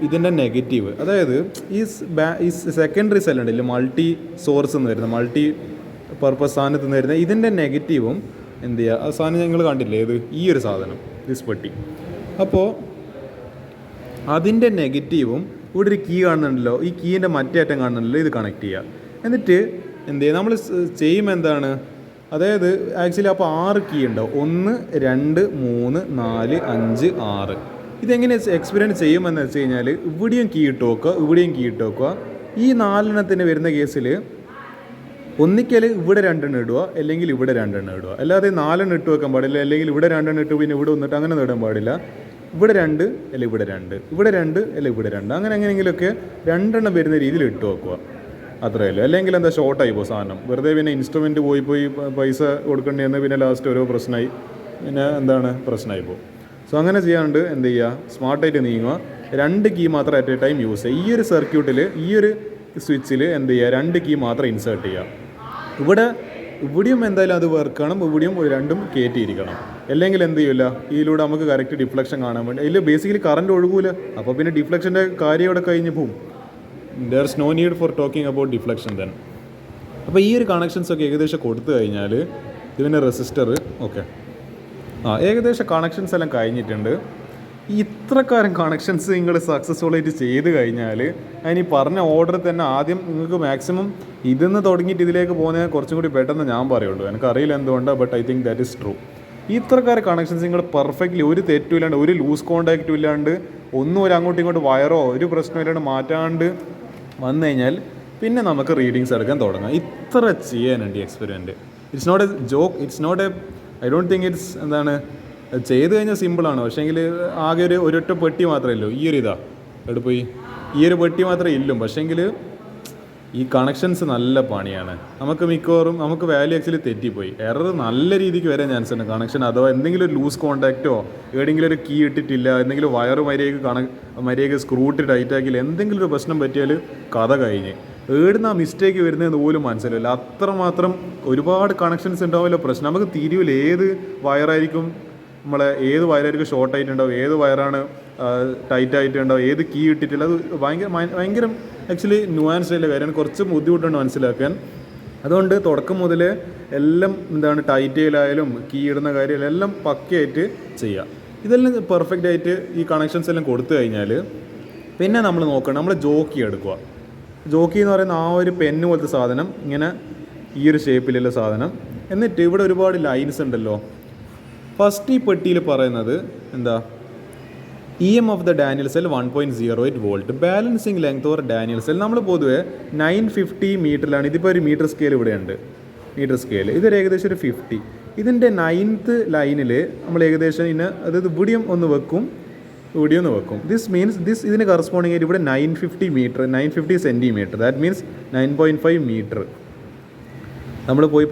ഇതിൻ്റെ നെഗറ്റീവ്, അതായത് ഈ സെക്കൻഡറി സെൽ ഉണ്ടല്ലോ, മൾട്ടി സോഴ്സ് എന്ന് വരുന്നത്, മൾട്ടി പർപ്പസ് സാധനത്തിൽ നിന്ന് വരുന്നത്, ഇതിൻ്റെ നെഗറ്റീവും എന്ത് ചെയ്യുക? ആ സാധനം ഞങ്ങൾ കണ്ടില്ലേ, ഇത് ഈ ഒരു സാധനം, ദിസ് പെട്ടി. അപ്പോൾ അതിൻ്റെ നെഗറ്റീവും ഇവിടെ ഒരു കീ കാണുന്നുണ്ടല്ലോ, ഈ കീൻ്റെ മറ്റേ അറ്റം കാണുന്നുണ്ടല്ലോ, ഇത് കണക്ട് ചെയ്യുക. എന്നിട്ട് എന്ത് ചെയ്യുക? നമ്മൾ ചെയ്യുമ്പോൾ എന്താണ്, അതായത് ആക്ച്വലി അപ്പോൾ 6 കീ ഉണ്ടാവും. 1 2 3 4 5 6. ഇതെങ്ങനെ എക്സ്പീരിയൻസ് ചെയ്യുമെന്ന് വെച്ച് കഴിഞ്ഞാൽ ഇവിടെയും കീ ഇട്ട് നോക്കുക, ഇവിടെയും കീ ഇട്ട് നോക്കുക. ഈ 4 വരുന്ന കേസിൽ ഒന്നിക്കൽ ഇവിടെ 2 ഇടുക, അല്ലെങ്കിൽ ഇവിടെ 2 ഇടുക. അല്ലാതെ 4 ഇട്ട് വെക്കാൻ പാടില്ല, അല്ലെങ്കിൽ ഇവിടെ 2 ഇട്ട് പിന്നെ ഇവിടെ വന്നിട്ട് അങ്ങനെ ഇടാൻ പാടില്ല. ഇവിടെ 2 അല്ലെങ്കിൽ ഇവിടെ 2, ഇവിടെ 2 അല്ലെങ്കിൽ ഇവിടെ 2, അങ്ങനെ എങ്ങനെയെങ്കിലുമൊക്കെ 2 വരുന്ന രീതിയിൽ ഇട്ട് വെക്കുക. അത്രയേ ഉള്ളൂ. അല്ലെങ്കിൽ എന്താ ഷോർട്ടായി പോകും സാധനം. വെറുതെ പിന്നെ ഇൻസ്ട്രുമെൻറ്റ് പോയി പൈസ കൊടുക്കേണ്ടി പിന്നെ ലാസ്റ്റ് ഓരോ പ്രശ്നമായി, പിന്നെ എന്താണ് പ്രശ്നമായി പോകും. സോ അങ്ങനെ ചെയ്യാണ്ട് എന്ത് ചെയ്യുക? സ്മാർട്ടായിട്ട് നീങ്ങുക. 2 കീ മാത്രം അറ്റ് എ ടൈം യൂസ് ചെയ്യുക. ഈ ഒരു സർക്യൂട്ടിൽ ഈ ഒരു സ്വിച്ചിൽ എന്ത് ചെയ്യുക? 2 കീ മാത്രം ഇൻസേർട്ട് ചെയ്യുക. ഇവിടെയും എന്തായാലും അത് വർക്ക് ചെയ്യണം, ഇവിടെയും 2 കയറ്റിയിരിക്കണം. അല്ലെങ്കിൽ എന്ത് ചെയ്യില്ല, ഇതിലൂടെ നമുക്ക് കറക്റ്റ് ഡിഫ്ലക്ഷൻ കാണാൻ വേണ്ടി. ഇതിൽ ബേസിക്കലി കറണ്ട് ഒഴുകൂല, അപ്പോൾ പിന്നെ ഡിഫ്ലക്ഷൻ്റെ കാര്യം ഇവിടെ കഴിഞ്ഞ് പോവും. There is no need for talking about deflection then. അപ്പോൾ ഈ ഒരു കണക്ഷൻസൊക്കെ ഏകദേശം കൊടുത്തു കഴിഞ്ഞാൽ ഇതിൻ്റെ റെസിസ്റ്റർ ഓക്കെ ഏകദേശം കണക്ഷൻസ് എല്ലാം കഴിഞ്ഞിട്ടുണ്ട്. ഈ ഇത്രക്കാരം കണക്ഷൻസ് നിങ്ങൾ സക്സസ്ഫുള്ളായിട്ട് ചെയ്ത് കഴിഞ്ഞാൽ അതിന് പറഞ്ഞ ഓർഡർ തന്നെ ആദ്യം നിങ്ങൾക്ക് മാക്സിമം ഇതിന്ന് തുടങ്ങിയിട്ട് ഇതിലേക്ക് പോകുന്നത് കുറച്ചും കൂടി പെട്ടെന്ന് ഞാൻ പറയുള്ളൂ. എനിക്കറിയില്ല എന്തുകൊണ്ടാണ്, but I think that is true. ഈ ഇത്രക്കാരം കണക്ഷൻസ് നിങ്ങൾ പെർഫെക്റ്റ്ലി ഒരു തെറ്റും ഇല്ലാണ്ട്, ഒരു ലൂസ് കോണ്ടാക്റ്റും ഇല്ലാണ്ട്, ഒന്നും ഒരു അങ്ങോട്ടും ഇങ്ങോട്ട് വയറോ ഒരു പ്രശ്നമില്ലാണ്ട് മാറ്റാണ്ട് വന്നു കഴിഞ്ഞാൽ പിന്നെ നമുക്ക് റീഡിങ്സ് എടുക്കാൻ തുടങ്ങാം. ഇത്ര ചെയ്യാനുണ്ട് experiment. It's not a joke, it's not a I don't think it's എന്താണ് ചെയ്ത് കഴിഞ്ഞാൽ സിമ്പിളാണ്. പക്ഷേങ്കിൽ ആകെ ഒരൊറ്റ പെട്ടി മാത്രമേ ഉള്ളൂ. ഈ ഒരു എടുപ്പോയി ഈ ഒരു പെട്ടി മാത്രമേ ഇല്ലും. പക്ഷേങ്കിൽ ഈ കണക്ഷൻസ് നല്ല പണിയാണ്. മിക്കവാറും നമുക്ക് വാല്യൂ ആക്ച്വലി തെറ്റിപ്പോയി, എറർ നല്ല രീതിക്ക് വരാൻ ചാൻസ് ഉണ്ട് കണക്ഷൻ. അഥവാ എന്തെങ്കിലും ഒരു ലൂസ് കോണ്ടാക്റ്റോ ഏതെങ്കിലും ഒരു കീ ഇട്ടിട്ടില്ല, എന്തെങ്കിലും വയറ് മര്യാദയ്ക്ക് സ്ക്രൂട്ട് ടൈറ്റാക്കില്ല, എന്തെങ്കിലും ഒരു പ്രശ്നം പറ്റിയാൽ കഥ കഴിഞ്ഞ് ഏടുന്ന ആ മിസ്റ്റേക്ക് വരുന്നതെന്ന് പോലും മനസ്സിലാവില്ല. അത്രമാത്രം ഒരുപാട് കണക്ഷൻസ് ഉണ്ടാവില്ല, പ്രശ്നം നമുക്ക് തിരിയില്ല. ഏത് വയറായിരിക്കും ഏത് വയറായിരിക്കും ഷോർട്ട് ആയിട്ടുണ്ടാവും, ഏത് വയറാണ് ടൈറ്റ് ആയിട്ടുണ്ടാവും, ഏത് കീ ഇട്ടിട്ടില്ല. അത് ഭയങ്കര ആക്ച്വലി ന്യൂആൻസ് ആയിട്ടുള്ള കാര്യമാണ്, കുറച്ച് ബുദ്ധിമുട്ടുണ്ട് മനസ്സിലാക്കാൻ. അതുകൊണ്ട് തുടക്കം മുതൽ എല്ലാം എന്താണ് ടൈറ്റ് ചെയ്യലായാലും കീ ഇടുന്ന കാര്യം എല്ലാം പക്കയായിട്ട് ചെയ്യുക. ഇതെല്ലാം പെർഫെക്റ്റ് ആയിട്ട് ഈ കണക്ഷൻസ് എല്ലാം കൊടുത്തു കഴിഞ്ഞാൽ പിന്നെ നമ്മൾ നോക്കണം, നമ്മൾ ജോക്കി എടുക്കുക. ജോക്കി എന്ന് പറയുന്ന ആ ഒരു പെന്ന് പോലത്തെ സാധനം, ഇങ്ങനെ ഈ ഒരു ഷേപ്പിലുള്ള സാധനം. എന്നിട്ട് ഇവിടെ ഒരുപാട് ലൈൻസ് ഉണ്ടല്ലോ. ഫസ്റ്റ് ഈ പെട്ടിയിൽ പറയുന്നത് എന്താ? EM of the Daniel cell 1.08 volt, balancing length or Daniel cell. നമ്മൾ പൊതുവെ 950 മീറ്ററിലാണ്. ഇതിപ്പോൾ ഒരു മീറ്റർ സ്കെയിൽ ഇവിടെയുണ്ട്, മീറ്റർ സ്കെയിൽ. ഇതൊരു ഏകദേശം ഒരു 50. ഇതിൻ്റെ 9th ലൈനിൽ നമ്മൾ ഏകദേശം അതായത് ഇവിടെയും ഒന്ന് വെക്കും, ഇവിടെയും ഒന്ന് വെക്കും. ദിസ് മീൻസ് ഇതിന് കറസ്പോണ്ടിങ് ആയിട്ട് ഇവിടെ 950 metre, 950 centimetre, that means 9.5 metre നമ്മൾ പോയി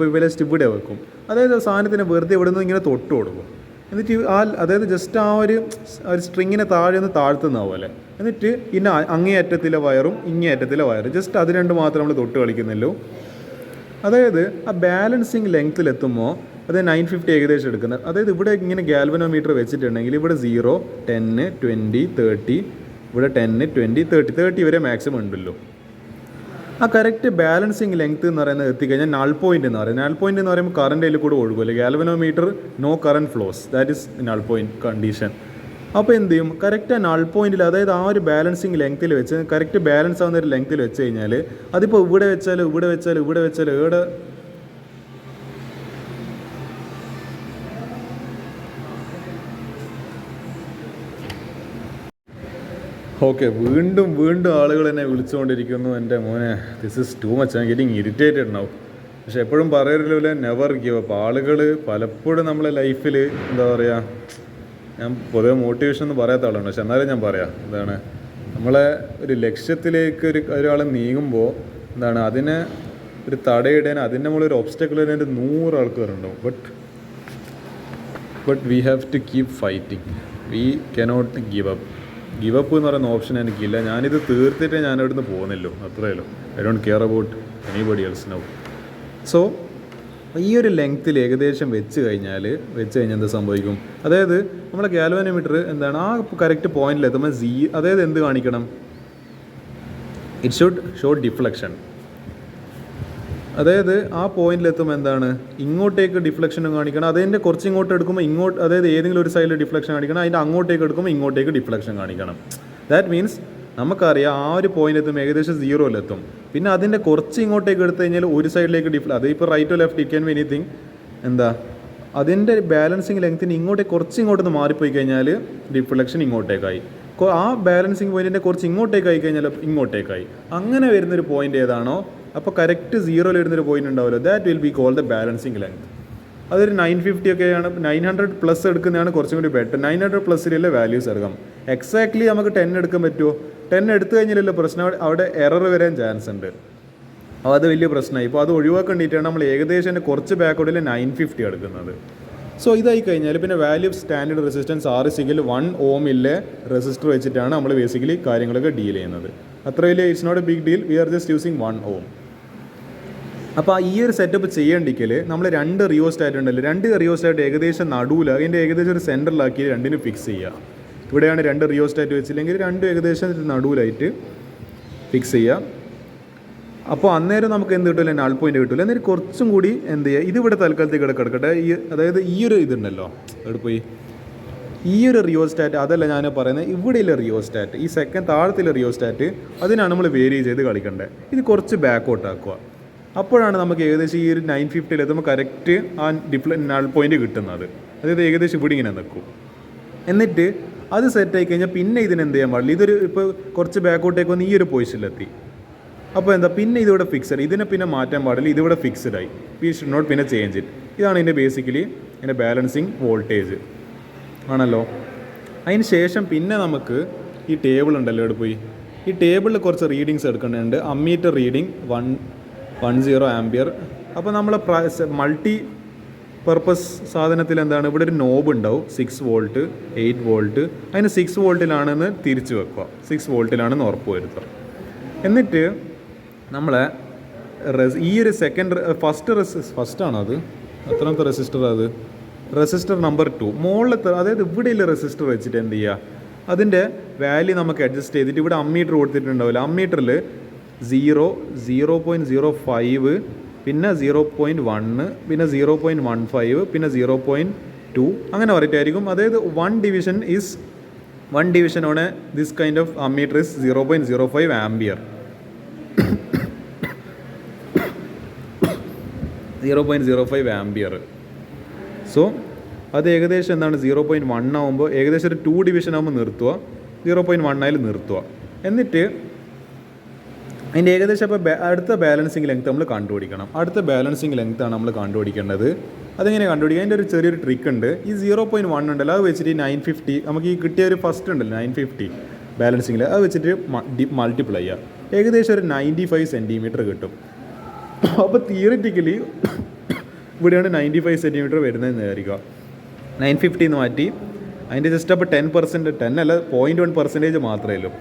ഇവിടെ വെക്കും. അതായത് സാധനത്തിന് വെറുതെ ഇവിടെ നിന്ന് ഇങ്ങനെ തൊട്ട് കൊടുക്കും. എന്നിട്ട് അതായത് ജസ്റ്റ് ആ ഒരു സ്ട്രിങ്ങിനെ താഴെ നിന്ന് താഴ്ത്തുന്ന പോലെ. എന്നിട്ട് ഇന്ന അങ്ങേ അറ്റത്തിലെ വയറും ഇങ്ങേ അറ്റത്തിലെ വയറും ജസ്റ്റ് അത് രണ്ട് മാത്രം നമ്മൾ തൊട്ട് കളിക്കുന്നല്ലോ. അതായത് ആ ബാലൻസിങ് ലെങ്ത്തിലെത്തുമ്പോൾ അത് 950 ഏകദേശം എടുക്കുന്നത്. അതായത് ഇവിടെ ഇങ്ങനെ ഗാൽവനോമീറ്റർ വെച്ചിട്ടുണ്ടെങ്കിൽ ഇവിടെ 0, 10, 20, 30, ഇവിടെ 10, 20, 30 വരെ മാക്സിമം ഉണ്ടല്ലോ. ആ കറക്റ്റ് ബാലൻസിങ് ലെങ്ത് എന്ന് പറയുന്നത് എത്തിക്കഴിഞ്ഞാൽ നൾ പോയിന്റ് എന്ന് പറയും. നൾ പോയിന്റ് എന്ന് പറയുമ്പോൾ കറണ്ട് അതിൽ കൂടെ ഒഴുകുമല്ലോ. Galvanometer no current flows, that is null point condition. അപ്പോൾ എന്ത് ചെയ്യും, കറക്റ്റ് ആ നൾ പോയിന്റിൽ, അതായത് ആ ഒരു ബാലൻസിങ് ലെങ്ത്തിൽ വെച്ച് കറക്റ്റ് ബാലൻസ് ആവുന്ന ഒരു ലെങ്ത്തിൽ വെച്ച് കഴിഞ്ഞാൽ അതിപ്പോൾ ഇവിടെ വെച്ചാലും ഇവിടെ ഓക്കെ, വീണ്ടും ആളുകൾ എന്നെ വിളിച്ചുകൊണ്ടിരിക്കുന്നു. എൻ്റെ മോനെ, this is too much, I getting irritated now. പക്ഷെ എപ്പോഴും പറയരുതല്ലോ നെവർ ഗിവ് അപ്പ്. ആളുകൾ പലപ്പോഴും നമ്മളെ ലൈഫിൽ എന്താ പറയുക, ഞാൻ പൊതുവെ മോട്ടിവേഷൻ ഒന്നും പറയാത്ത ആളാണ്, പക്ഷെ എന്നാലും ഞാൻ പറയാം, എന്താണ് നമ്മളെ ഒരു ലക്ഷ്യത്തിലേക്ക് ഒരാൾ നീങ്ങുമ്പോൾ എന്താണ് അതിനെ ഒരു തടയിടാൻ, അതിൻ്റെ നമ്മളൊരു ഒബ്സ്റ്റക്കിൾ ഇടാൻ 100 ആൾക്കാരുണ്ടാവും. But we have to keep fighting. We cannot give up എന്ന് പറയുന്ന ഓപ്ഷൻ എനിക്കില്ല. ഞാനിത് തീർത്തിട്ടേ ഞാൻ ഇവിടുന്ന് പോകുന്നില്ലോ, അത്രയല്ലോ. I don't care about anybody else now. So ഈ ഒരു ലെങ്ത്തിൽ ഏകദേശം വെച്ച് കഴിഞ്ഞാൽ എന്ത് സംഭവിക്കും, അതായത് നമ്മളെ ഗാൽവാനോമീറ്റർ എന്താണ് ആ കറക്റ്റ് പോയിന്റിൽ എത്തുമ്പോൾ അതായത് എന്ത് കാണിക്കണം, ഇറ്റ് ഷുഡ് ഷോ ഡിഫ്ലക്ഷൻ. അതായത് ആ പോയിന്റിലെത്തുമ്പോൾ എന്താണ് ഇങ്ങോട്ടേക്ക് ഡിഫ്ലക്ഷനും കാണിക്കണം. അതിൻ്റെ കുറച്ച് ഇങ്ങോട്ട് എടുക്കുമ്പോൾ ഇങ്ങോട്ട്, അതായത് ഏതെങ്കിലും ഒരു സൈഡിൽ ഡിഫ്ലക്ഷൻ കാണിക്കണം, അതിൻ്റെ അങ്ങോട്ടേക്ക് എടുക്കുമ്പോൾ ഇങ്ങോട്ടേക്ക് ഡിഫ്ലക്ഷൻ കാണിക്കണം. ദാറ്റ് മീൻസ് നമുക്കറിയാം ആ ഒരു പോയിന്റ് എത്തും ഏകദേശം 0-ലെത്തും. പിന്നെ അതിൻ്റെ കുറച്ച് ഇങ്ങോട്ടേക്ക് എടുത്തു കഴിഞ്ഞാൽ ഒരു സൈഡിലേക്ക് അത് ഇപ്പോൾ റൈറ്റോ left it can be anything. എന്താ അതിൻ്റെ ബാലൻസിങ് ലെങ്ത്തിന് കുറച്ച് ഇങ്ങോട്ടൊന്ന് മാറിപ്പോയി കഴിഞ്ഞാൽ ഡിഫ്ലക്ഷൻ ഇങ്ങോട്ടേക്കായി. ആ ബാലൻസിങ് പോയിന്റിൻ്റെ കുറച്ച് ഇങ്ങോട്ടേക്കായി കഴിഞ്ഞാൽ ഇങ്ങോട്ടേക്കായി. അങ്ങനെ വരുന്നൊരു പോയിന്റ് ഏതാണോ, അപ്പോൾ കറക്റ്റ് 0-ൽ വരുന്നൊരു പോയിന്റ് ഉണ്ടാവുമല്ലോ, that will be called the balancing length. അതൊരു 950 ഒക്കെയാണ്, 900+ എടുക്കുന്നതാണ് കുറച്ചും കൂടി ബെറ്റർ. 900+ലുള്ള വാല്യൂസ് എടുക്കാം. എക്സാക്ട്ലി നമുക്ക് 10 എടുക്കാൻ പറ്റുമോ? 10 എടുത്തു കഴിഞ്ഞാലല്ലോ പ്രശ്നം, അവിടെ എറർ വരാൻ ചാൻസ് ഉണ്ട്. അപ്പോൾ അത് വലിയ പ്രശ്നമായി. ഇപ്പോൾ അത് ഒഴിവാക്കേണ്ടിയിട്ടാണ് നമ്മൾ ഏകദേശം കുറച്ച് ബാക്കോട്ടിൽ 950 എടുക്കുന്നത്. സോ ഇതായി കഴിഞ്ഞാൽ പിന്നെ value of standard resistance R=1 ഓമിലെ റെസിസ്റ്റർ വെച്ചിട്ടാണ് നമ്മൾ ബേസിക്കലി കാര്യങ്ങളൊക്കെ ഡീൽ ചെയ്യുന്നത്. അത്ര വലിയ it's not a big deal, we are just using 1 ohm. അപ്പോൾ ഈ ഒരു സെറ്റപ്പ് ചെയ്യേണ്ടിക്കൽ നമ്മൾ 2 റിയോസ്റ്റാറ്റ് ഉണ്ടല്ലോ, 2 റിയോസ്റ്റാറ്റ് ഏകദേശം നടുവിൽ അതിൻ്റെ ഏകദേശം ഒരു സെൻറ്ററിലാക്കി 2 ഫിക്സ് ചെയ്യുക. ഇവിടെയാണ് 2 റിയോസ്റ്റാറ്റ് വെച്ചില്ലെങ്കിൽ 2 ഏകദേശം നടുവിലായിട്ട് ഫിക്സ് ചെയ്യുക. അപ്പോൾ അന്നേരം നമുക്ക് എന്ത് കിട്ടില്ല, നൾ പോയിന്റ് കിട്ടില്ല. എന്നിട്ട് കുറച്ചും കൂടി എന്ത് ചെയ്യുക, ഇതിവിടെ തൽക്കാലത്തേക്ക് കിടക്കട്ടെ. അതായത് ഈ ഒരു ഇതുണ്ടല്ലോ, അവിടെ പോയി ഈ ഒരു റിയോസ്റ്റാറ്റ്, അതല്ല ഞാൻ പറയുന്നത്, ഇവിടെയുള്ള റിയോസ്റ്റാറ്റ്, ഈ സെക്കൻഡ് താഴത്തിലെ റിയോസ്റ്റാറ്റ്, അതിനാണ് നമ്മൾ വേരി ചെയ്ത് കളിക്കേണ്ടത്. ഇത് കുറച്ച് ബാക്കോട്ട് ആക്കുക. അപ്പോഴാണ് നമുക്ക് ഏകദേശം ഈ ഒരു 950 എത്തുമ്പോൾ കറക്റ്റ് ആ നൾ പോയിന്റ് കിട്ടുന്നത്. അതായത് ഏകദേശം ഇവിടെ ഇങ്ങനെ നിൽക്കും. എന്നിട്ട് അത് സെറ്റായി കഴിഞ്ഞാൽ പിന്നെ ഇതിനെന്ത് ചെയ്യാൻ പാടില്ല, ഇതൊരു ഇപ്പോൾ കുറച്ച് ബാക്കോട്ടേക്ക് വന്ന് ഈ ഒരു പൊസിഷനിലെത്തി. അപ്പോൾ എന്താ, പിന്നെ ഇതിവിടെ ഫിക്സഡ്, ഇതിനെ പിന്നെ മാറ്റാൻ പാടില്ല, ഇതിവിടെ ഫിക്സഡായി. വി ഷുഡ് നോട്ട് പിന്നെ ചേഞ്ച് ഇറ്റ്. ഇതാണ് ഇതിൻ്റെ ബേസിക്കലി ഇതിൻ്റെ ബാലൻസിങ് വോൾട്ടേജ് ആണല്ലോ. അതിന് ശേഷം പിന്നെ നമുക്ക് ഈ ടേബിൾ ഉണ്ടല്ലോ, ഇവിടെ പോയി ഈ ടേബിളിൽ കുറച്ച് റീഡിങ്സ് എടുക്കേണ്ടതുണ്ട്. Ammeter reading 110 ampere. അപ്പോൾ നമ്മൾ മൾട്ടി പർപ്പസ് സാധനത്തിൽ എന്താണ്, ഇവിടെ ഒരു നോബ് ഉണ്ടാവും, 6 വോൾട്ട് 8 വോൾട്ട്. അതിന് 6 വോൾട്ടിലാണെന്ന് തിരിച്ച് വെക്കുക, 6 വോൾട്ടിലാണെന്ന് ഉറപ്പ് വരുത്തുക. എന്നിട്ട് നമ്മളെ ഈ ഒരു ഫസ്റ്റാണോ അത്, എത്രാമത്തെ റെസിസ്റ്റർ അത്, റെസിസ്റ്റർ നമ്പർ 2 മുകളിലത്തെ, അതായത് ഇവിടെയുള്ള റെസിസ്റ്റർ വെച്ചിട്ട് എന്ത് ചെയ്യുക, അതിൻ്റെ വാല്യൂ നമുക്ക് അഡ്ജസ്റ്റ് ചെയ്തിട്ട് ഇവിടെ അമ്മീറ്റർ കൊടുത്തിട്ടുണ്ടാവില്ല, അമ്മീറ്ററിൽ 0, 0.05, പിന്നെ 0.1, പിന്നെ 0.15, പിന്നെ 0.2 അങ്ങനെ പറഞ്ഞിട്ടായിരിക്കും. അതായത് 1 division on this kind of ammeter is 0.05 ampere. 0.05 ampere. So അത് ഏകദേശം എന്താണ് 0.1 ആകുമ്പോൾ ഏകദേശം ഒരു 2 ഡിവിഷൻ ആകുമ്പോൾ നിർത്തുക, 0.1 ആയാലും നിർത്തുക. എന്നിട്ട് അതിൻ്റെ ഏകദേശം അപ്പോൾ അടുത്ത ബാലൻസിങ് ലെങ്ത് നമ്മൾ കണ്ടുപിടിക്കണം. അടുത്ത ബാലൻസിങ് ലെങ്ത്താണ് നമ്മൾ കണ്ടുപിടിക്കേണ്ടത്. അതെങ്ങനെ കണ്ടുപിടിക്കുക, അതിൻ്റെ ഒരു ചെറിയൊരു ട്രിക്ക് ഉണ്ട്. ഈ 0.1 ഉണ്ടല്ലോ, അത് വെച്ചിട്ട് 950, നമുക്ക് ഈ കിട്ടിയ ഒരു ഫസ്റ്റ് ഉണ്ടല്ലോ 950 ബാലൻസിങ്ങിൽ, അത് വെച്ചിട്ട് മൾട്ടിപ്ലൈ ചെയ്യുക. ഏകദേശം ഒരു 95 സെൻറ്റിമീറ്റർ കിട്ടും. അപ്പോൾ തിയറിറ്റിക്കലി ഇവിടെയാണ് 95 സെൻറ്റിമീറ്റർ വരുന്നതെന്ന് വിചാരിക്കുക. 950 എന്ന് മാറ്റി അതിൻ്റെ ജസ്റ്റ് അപ്പോൾ 10%, 10 അല്ല 0.1% മാത്രമേ ഉള്ളൂ.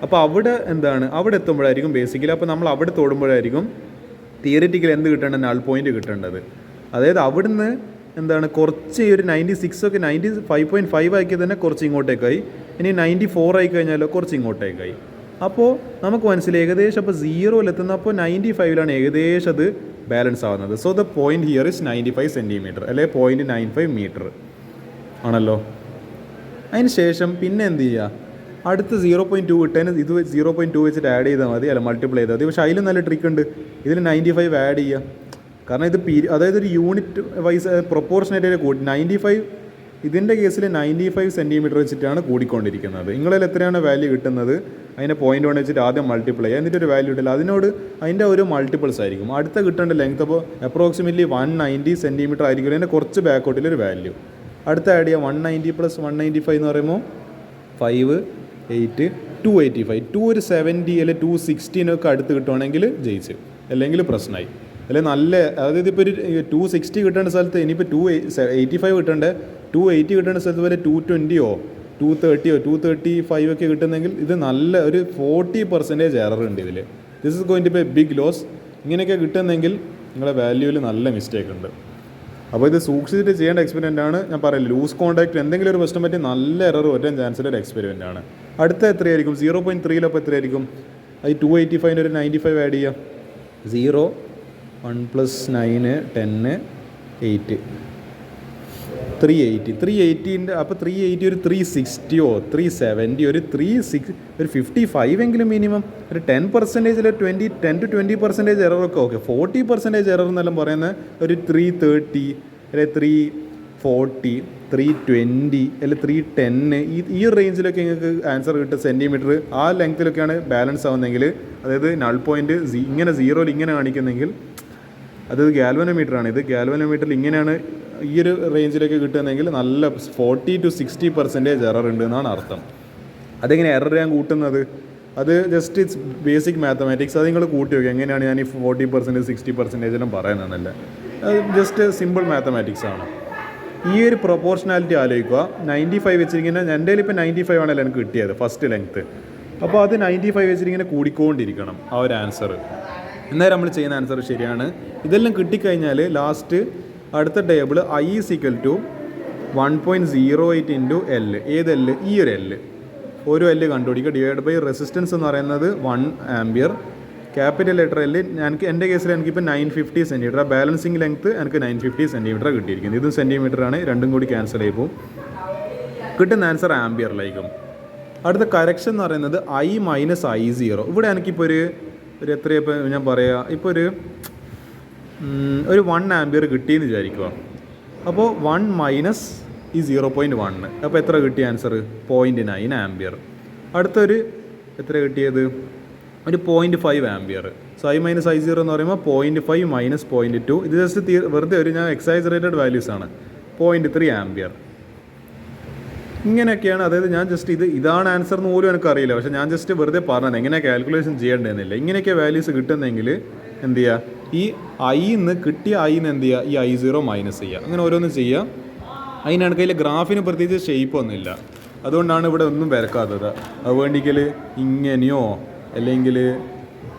അപ്പോൾ അവിടെ എന്താണ്, അവിടെ എത്തുമ്പോഴായിരിക്കും ബേസിക്കലി, അപ്പോൾ നമ്മൾ അവിടെ തൊടുമ്പോഴായിരിക്കും തിയറിറ്റിക്കലി എന്ത് കിട്ടേണ്ടത്, നൾ പോയിന്റ് കിട്ടേണ്ടത്. അതായത് അവിടുന്ന് എന്താണ് കുറച്ച് ഒരു 96 ഒക്കെ 95.5 ആക്കിയത് തന്നെ കുറച്ച് ഇങ്ങോട്ടേക്കായി. ഇനി 94 ആയി കഴിഞ്ഞാലോ കുറച്ച് ഇങ്ങോട്ടേക്കായി. അപ്പോൾ നമുക്ക് മനസ്സിലായി ഏകദേശം അപ്പോൾ 0-ലെത്തുന്ന അപ്പോൾ 95-ലാണ് ഏകദേശം അത് ബാലൻസ് ആവുന്നത്. So the point here is 95 centimetre അല്ലെങ്കിൽ 0.95 മീറ്റർ ആണല്ലോ. അതിന് ശേഷം പിന്നെ എന്ത് ചെയ്യുക, അടുത്ത് 0.2 കിട്ടാൻ ഇത് 0.2 വെച്ചിട്ട് ആഡ് ചെയ്താൽ മതി, അല്ല മൾട്ടിപ്ലൈ ചെയ്താൽ മതി. പക്ഷേ അതിൽ നല്ല ട്രിക്ക് ഉണ്ട്, ഇതിൽ 95 ആഡ് ചെയ്യുക. കാരണം ഇത് അതായത് ഒരു യൂണിറ്റ് വൈസ് പ്രൊപ്പോർഷനായിട്ട് കൂടി 95, ഇതിൻ്റെ കേസിൽ 95 സെൻറ്റിമീറ്റർ വെച്ചിട്ടാണ് കൂടിക്കൊണ്ടിരിക്കുന്നത്. നിങ്ങളിൽ എത്രയാണ് വാല്യൂ കിട്ടുന്നത് അതിനെ 0.1 വെച്ചിട്ട് ആദ്യം മൾട്ടിപ്ലൈ ചെയ്യുക, എന്നിട്ട് ഒരു വാല്യൂ ഇട്ടില്ല, അതിൻ്റെ ഒരു മൾട്ടിപ്പിൾസ് ആയിരിക്കും. അടുത്ത കിട്ടേണ്ട ലെങ്ത് അപ്പോൾ അപ്രോക്സിമേറ്റ്ലി 190 സെൻറ്റിമീറ്റർ ആയിരിക്കും. അതിൻ്റെ കുറച്ച് ബാക്കോട്ടിലൊരു വാല്യൂ അടുത്ത ആഡ് ചെയ്യുക. 190 + 195 എന്ന് പറയുമ്പോൾ 5, 8, 285. 2 ഒരു 70 അല്ലെങ്കിൽ 216 അടുത്ത് കിട്ടുവാണെങ്കിൽ ജയിച്ച്, അല്ലെങ്കിൽ പ്രശ്നമായി. അല്ലെങ്കിൽ നല്ല, അതായത് ഇപ്പോൾ ഒരു 260 കിട്ടേണ്ട സ്ഥലത്ത് ഇനിയിപ്പോൾ 285 കിട്ടേണ്ടത് 280 കിട്ടേണ്ട സ്ഥലത്ത് വരെ 220 230 235 ഒക്കെ കിട്ടുന്നെങ്കിൽ ഇത് നല്ല ഒരു 40% എറർ ഉണ്ട് ഇതിൽ. This is going to be a big loss. ഇങ്ങനെയൊക്കെ കിട്ടുന്നെങ്കിൽ നിങ്ങളുടെ വാല്യൂവിൽ നല്ല മിസ്റ്റേക്ക് ഉണ്ട്. അപ്പോൾ ഇത് സൂക്ഷിച്ചിട്ട് ചെയ്യേണ്ട എക്സ്പെരിമെൻ്റ് ആണ്. ഞാൻ പറയില്ല, ലൂസ് കോൺടാക്ട് എന്തെങ്കിലും ഒരു പ്രശ്നം പറ്റി നല്ല എറർ വരാൻ ചാൻസുള്ള ഒരു എക്സ്പെരിമെൻ്റ് ആണ്. അടുത്ത എത്രയായിരിക്കും 0.3-ലപ്പോൾ എത്രയായിരിക്കും? അത് 285 ഒരു 95 ആഡ് ചെയ്യാം. 0 1 + 9 10 8 380. 380 അപ്പോൾ 380 ഒരു 360 370 ഒരു 55 എങ്കിലും മിനിമം ഒരു 10% 10-20% എററൊക്കെ ഓക്കെ. 40% എറർ എന്നെല്ലാം പറയുന്നത് ഒരു 330 അല്ലെങ്കിൽ 340 320 അല്ലെങ്കിൽ 310 ഈ റേഞ്ചിലൊക്കെ നിങ്ങൾക്ക് ആൻസർ കിട്ടും സെൻറ്റിമീറ്റർ. ആ ലെങ്ത്തിലൊക്കെയാണ് ബാലൻസ് ആവുന്നതെങ്കിൽ, അതായത് നൾ പോയിൻറ്റ് ഇങ്ങനെ 0-ൽ ഇങ്ങനെ കാണിക്കുന്നെങ്കിൽ അത് ഗാൽവനോമീറ്ററാണ്. ഇത് ഗാൽവനോമീറ്ററിൽ ഇങ്ങനെയാണ് ഈ ഒരു റേഞ്ചിലേക്ക് കിട്ടുന്നതെങ്കിൽ നല്ല 40-60% എറർ ഉണ്ട് എന്നാണ് അർത്ഥം. അതെങ്ങനെ എറർ ഞാൻ കൂട്ടുന്നത്? അത് ജസ്റ്റ് ഇറ്റ്സ് ബേസിക് മാത്തമാറ്റിക്സ്. അത് നിങ്ങൾ കൂട്ടി വയ്ക്കുക. എങ്ങനെയാണ് ഞാൻ ഈ 40% 60% എല്ലാം പറയുന്നതെന്നല്ല, അത് ജസ്റ്റ് സിമ്പിൾ മാത്തമാറ്റിക്സ് ആണ്. ഈ ഒരു പ്രൊപ്പോർഷനാലിറ്റി ആലോചിക്കുക. 95 വെച്ചിരിക്കുന്ന എൻ്റെ ഇപ്പോൾ 95 ആണല്ലോ എനിക്ക് കിട്ടിയത് ഫസ്റ്റ് ലെങ്ത്ത്. അപ്പോൾ അത് 95 വെച്ചിരിങ്ങനെ കൂടിക്കൊണ്ടിരിക്കണം ആ ഒരു ആൻസർ. എന്നാലും നമ്മൾ ചെയ്യുന്ന ആൻസർ ശരിയാണ്. ഇതെല്ലാം കിട്ടിക്കഴിഞ്ഞാൽ ലാസ്റ്റ് അടുത്ത ടേബിൾ I = 1.08 × L. ഏത് L? ഈ ഒരു L. ഒരു L കണ്ടുപിടിക്കുക. ഡിവൈഡ് ബൈ റെസിസ്റ്റൻസ് എന്ന് പറയുന്നത് 1 ആംപിയർ. Capital letter L. എൻ്റെ കേസിൽ എനിക്കിപ്പോൾ 950 സെൻറ്റിമീറ്റർ. ബാലൻസിങ് ലെങ്ത്ത് എനിക്ക് 950 സെൻറ്റിമീറ്റർ കിട്ടിയിരിക്കുന്നത്. ഇതും സെൻറ്റിമീറ്ററാണ്, രണ്ടും കൂടി ക്യാൻസൽ ആയി പോകും. കിട്ടുന്ന ആൻസർ ആംപിയറിലായിരിക്കും. അടുത്ത കറക്ഷൻ എന്ന് പറയുന്നത് I - I0. ഇവിടെ എനിക്കിപ്പോൾ ഒരു എത്രയപ്പോൾ ഞാൻ പറയുക, ഇപ്പോൾ ഒരു 1 ആംപിയർ കിട്ടിയെന്ന് വിചാരിക്കുക. അപ്പോൾ 1 - ഈ 0.1. അപ്പോൾ എത്ര കിട്ടിയ ആൻസർ? 0.9 ആംപിയർ. അടുത്തൊരു എത്ര കിട്ടിയത്? ഒരു 0.5 ആംപിയർ. സോ I - I0 എന്ന് പറയുമ്പോൾ 0.5 - 0.2. ഇത് ജസ്റ്റ് വെറുതെ ഞാൻ എക്സൈസറേറ്റഡ് വാല്യൂസ് ആണ്. 0.3 ആംപിയർ. ഇങ്ങനെയൊക്കെയാണ്. അതായത് ഞാൻ ജസ്റ്റ് ഇതാണ് ആൻസർ എന്ന് പോലും എനിക്കറിയില്ല, പക്ഷേ ഞാൻ ജസ്റ്റ് വെറുതെ പറഞ്ഞത് എങ്ങനെ കാൽക്കുലേഷൻ ചെയ്യേണ്ടതെന്നില്ല. ഇങ്ങനെയൊക്കെ വാല്യൂസ് കിട്ടുന്നെങ്കിൽ എന്ത് ചെയ്യുക, ഈ ഐന്ന് കിട്ടിയ ഐന്ന് എന്ത് ചെയ്യുക, ഈ I0 മൈനസ് ചെയ്യുക. അങ്ങനെ ഓരോന്നും ചെയ്യുക. അതിനാണ് കയ്യിൽ ഗ്രാഫിന് പ്രത്യേകിച്ച് ഷേപ്പൊന്നുമില്ല, അതുകൊണ്ടാണ് ഇവിടെ ഒന്നും വരക്കാത്തത്. അത് വേണ്ടിക്കൽ ഇങ്ങനെയോ അല്ലെങ്കിൽ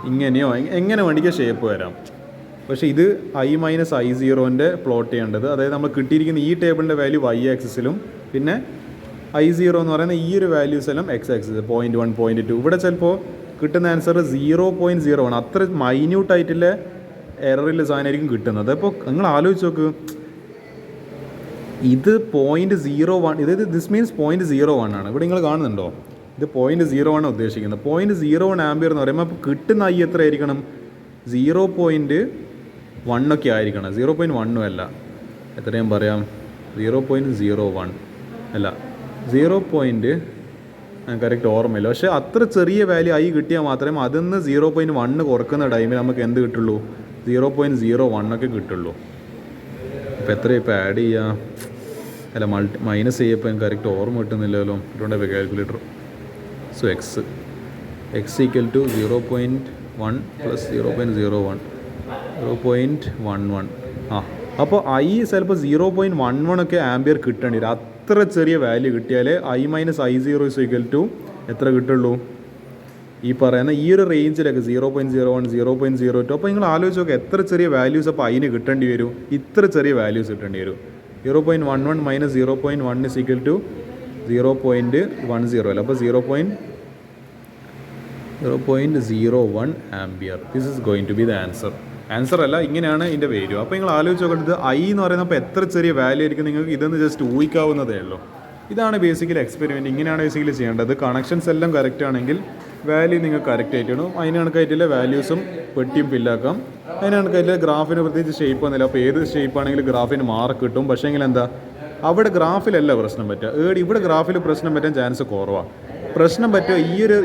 ഇങ്ങനെയോ എങ്ങനെ വേണ്ടിക്കുക ഷേപ്പ് വരാം. പക്ഷേ ഇത് I - I0ൻ്റെ പ്ലോട്ട് ചെയ്യേണ്ടത്, അതായത് നമ്മൾ കിട്ടിയിരിക്കുന്ന ഈ ടേബിളിൻ്റെ വാല്യൂ Y ആക്സിസിലും പിന്നെ I0 എന്ന് പറയുന്ന ഈ ഒരു വാല്യൂസ് എല്ലാം X ആക്സിസ് 0.1 0.2. ഇവിടെ ചിലപ്പോൾ കിട്ടുന്ന ആൻസർ 0.01. അത്ര മൈന്യൂട്ടായിട്ടുള്ള എററിൽ സാധനമായിരിക്കും കിട്ടുന്നത്. അപ്പോൾ നിങ്ങൾ ആലോചിച്ച് നോക്ക്, ഇത് 0.01, ഇത് ദിസ് മീൻസ് 0.01 ആണ്. ഇവിടെ നിങ്ങൾ കാണുന്നുണ്ടോ? ഇത് 0.01 ഉദ്ദേശിക്കുന്നത്. 0.01 ആംപിയർ എന്ന് പറയുമ്പോൾ അപ്പോൾ കിട്ടുന്ന I എത്ര ആയിരിക്കണം? 0.1 ഒക്കെ ആയിരിക്കണം. 0.1 അല്ല, എത്രയും പറയാം, 0.01 അല്ല, 0. കറക്റ്റ് ഓർമ്മയില്ല. പക്ഷേ അത്ര ചെറിയ വാല്യൂ I കിട്ടിയാൽ മാത്രമേ അതിൽ നിന്ന് 0.1 കുറക്കുന്ന ടൈമിൽ നമുക്ക് എന്ത് കിട്ടുള്ളൂ? 0.01 ഒക്കെ കിട്ടുള്ളൂ. അപ്പോൾ എത്ര ഇപ്പോൾ ആഡ് ചെയ്യുക, അല്ല മൈനസ് ചെയ്യപ്പോൾ എനിക്ക് കറക്റ്റ് ഓർമ്മ കിട്ടുന്നില്ലല്ലോ. അതുകൊണ്ട് കാൽക്കുലേറ്റർ. So X = 0.1 + 0.01 0.11. അപ്പോൾ I ചിലപ്പോൾ 0.11 ഒക്കെ ആംപിയർ കിട്ടേണ്ടി വരും. അത്ര ചെറിയ വാല്യൂ കിട്ടിയാലേ I - I0 = എത്ര കിട്ടുള്ളൂ? ഈ പറയുന്ന ഈ ഒരു റേഞ്ചിലൊക്കെ 0.01 0.02. അപ്പോൾ നിങ്ങൾ ആലോചിച്ച് നോക്കുക, എത്ര ചെറിയ വാല്യൂസ് അപ്പോൾ അതിന് കിട്ടേണ്ടി വരും. ഇത്ര ചെറിയ വാല്യൂസ് കിട്ടേണ്ടി വരും. 0.11 - 0.1 = 0.10 അല്ല, അപ്പോൾ 0.01 ampere. This is going to be the answer അല്ല, ഇങ്ങനെയാണ് ഇതിൻ്റെ വാല്യൂ. അപ്പോൾ നിങ്ങൾ ആലോചിച്ച് നോക്കേണ്ടത് ഐ എന്ന് പറയുന്നത് എത്ര ചെറിയ വാല്യൂ ആയിരിക്കും നിങ്ങൾക്ക് ഇതെന്ന് ജസ്റ്റ് ഊഹിക്കാവുന്നതേ ഉള്ളൂ. ഇതാണ് ബേസിക്കലി എക്സ്പെരിമെൻറ്റ്, ഇങ്ങനെയാണ് ബേസിക്കലി ചെയ്യേണ്ടത്. കണക്ഷൻസ് എല്ലാം കറക്റ്റ് ആണെങ്കിൽ വാല്യൂ നിങ്ങൾ കറക്റ്റ് ആയിട്ടിടും. അതിന് കണക്കായിട്ടുള്ള വാല്യൂസും പെട്ടിയും ഫില്ലാക്കാം. അതിന് കണക്കായിട്ടുള്ള ഗ്രാഫിന് പ്രത്യേകിച്ച് ഷേപ്പ് ഒന്നുമില്ല. അപ്പോൾ ഏത് ഷേപ്പ് ആണെങ്കിലും ഗ്രാഫിന് മാർക്ക് കിട്ടും. പക്ഷേ എങ്കിൽ എന്താ, അവിടെ ഗ്രാഫിലല്ല പ്രശ്നം പറ്റുക, ഇവിടെ ഗ്രാഫിൽ പ്രശ്നം പറ്റാൻ ചാൻസ് കുറവാണ്. പ്രശ്നം പറ്റുക ഈ ഒരു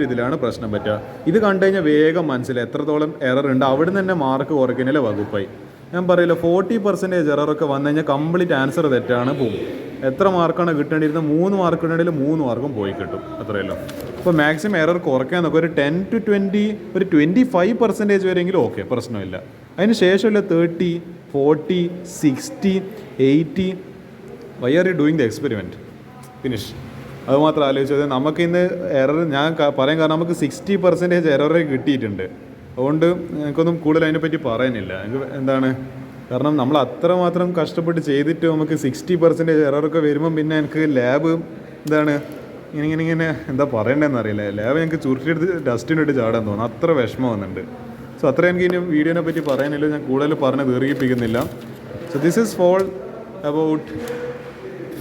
ഇതിലാണ് പ്രശ്നം പറ്റുക. ഇത് കണ്ടു കഴിഞ്ഞാൽ വേഗം മനസ്സിലായി എത്രത്തോളം എറർ ഉണ്ട്. അവിടെ നിന്ന് തന്നെ മാർക്ക് കുറയ്ക്കുന്നതിലെ വകുപ്പായി. ഞാൻ പറയില്ല, 40% എററൊക്കെ വന്നു കഴിഞ്ഞാൽ കംപ്ലീറ്റ് ആൻസർ തെറ്റാണ് പോകും. എത്ര മാർക്കാണ് കിട്ടേണ്ടിയിരുന്നത്, 3 മാർക്ക് കിട്ടേണ്ടതിൽ 3 മാർക്കും പോയി കിട്ടും, അത്രയല്ലോ. അപ്പോൾ മാക്സിമം എറർ കുറയ്ക്കാൻ നോക്കുക. ഒരു 10 to 20, ഒരു 25% വരെയെങ്കിലും ഓക്കെ, പ്രശ്നമില്ല. അതിന് ശേഷമല്ല 30, 40, 60, 80. Why are you doing the experiment? Finish. അത് മാത്രം ആലോചിച്ചത്. നമുക്ക് ഇന്ന് എറർ ഞാൻ പറയാൻ കാരണം നമുക്ക് 60% എററേ കിട്ടിയിട്ടുണ്ട്. അതുകൊണ്ട് എനിക്കൊന്നും കൂടുതൽ അതിനെപ്പറ്റി പറയാനില്ല. എനിക്ക് എന്താണ്, കാരണം നമ്മൾ അത്രമാത്രം കഷ്ടപ്പെട്ട് ചെയ്തിട്ട് നമുക്ക് 60% എററൊക്കെ വരുമ്പം പിന്നെ എനിക്ക് ലാബ് എന്താണ് ഇങ്ങനെ എന്താ പറയണ്ടതെന്ന് അറിയില്ല. ലാബ് ഞങ്ങൾക്ക് ചുരുട്ടിയെടുത്ത് ഡസ്റ്റിനിട്ട് ചാടാൻ തോന്നുന്നു, അത്ര വിഷമം വന്നിട്ടുണ്ട്. സോ അത്ര എനിക്ക് ഇനി വീഡിയോനെ പറ്റി പറയാനില്ല, ഞാൻ കൂടുതൽ പറഞ്ഞ് ദീർഘിപ്പിക്കുന്നില്ല. So this is all about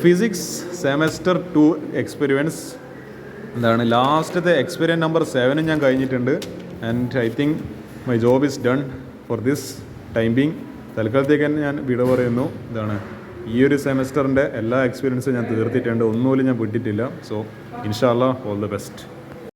physics semester 2 experiments. എന്താണ് ലാസ്റ്റത്തെ എക്സ്പെരിമെൻറ്റ് നമ്പർ 7 ഞാൻ കഴിഞ്ഞിട്ടുണ്ട്. And I think my job is done for this time being. തൽക്കാലത്തേക്ക് തന്നെ ഞാൻ വിട പറയുന്നു. ഇതാണ് ഈ ഒരു സെമസ്റ്ററിൻ്റെ എല്ലാ എക്സ്പീരിയൻസും ഞാൻ തീർത്തിട്ടുണ്ട്, ഒന്നുപോലും ഞാൻ വിട്ടിട്ടില്ല. സോ ഇൻഷാ അല്ലാഹ് ഓൾ ദ ബെസ്റ്റ്.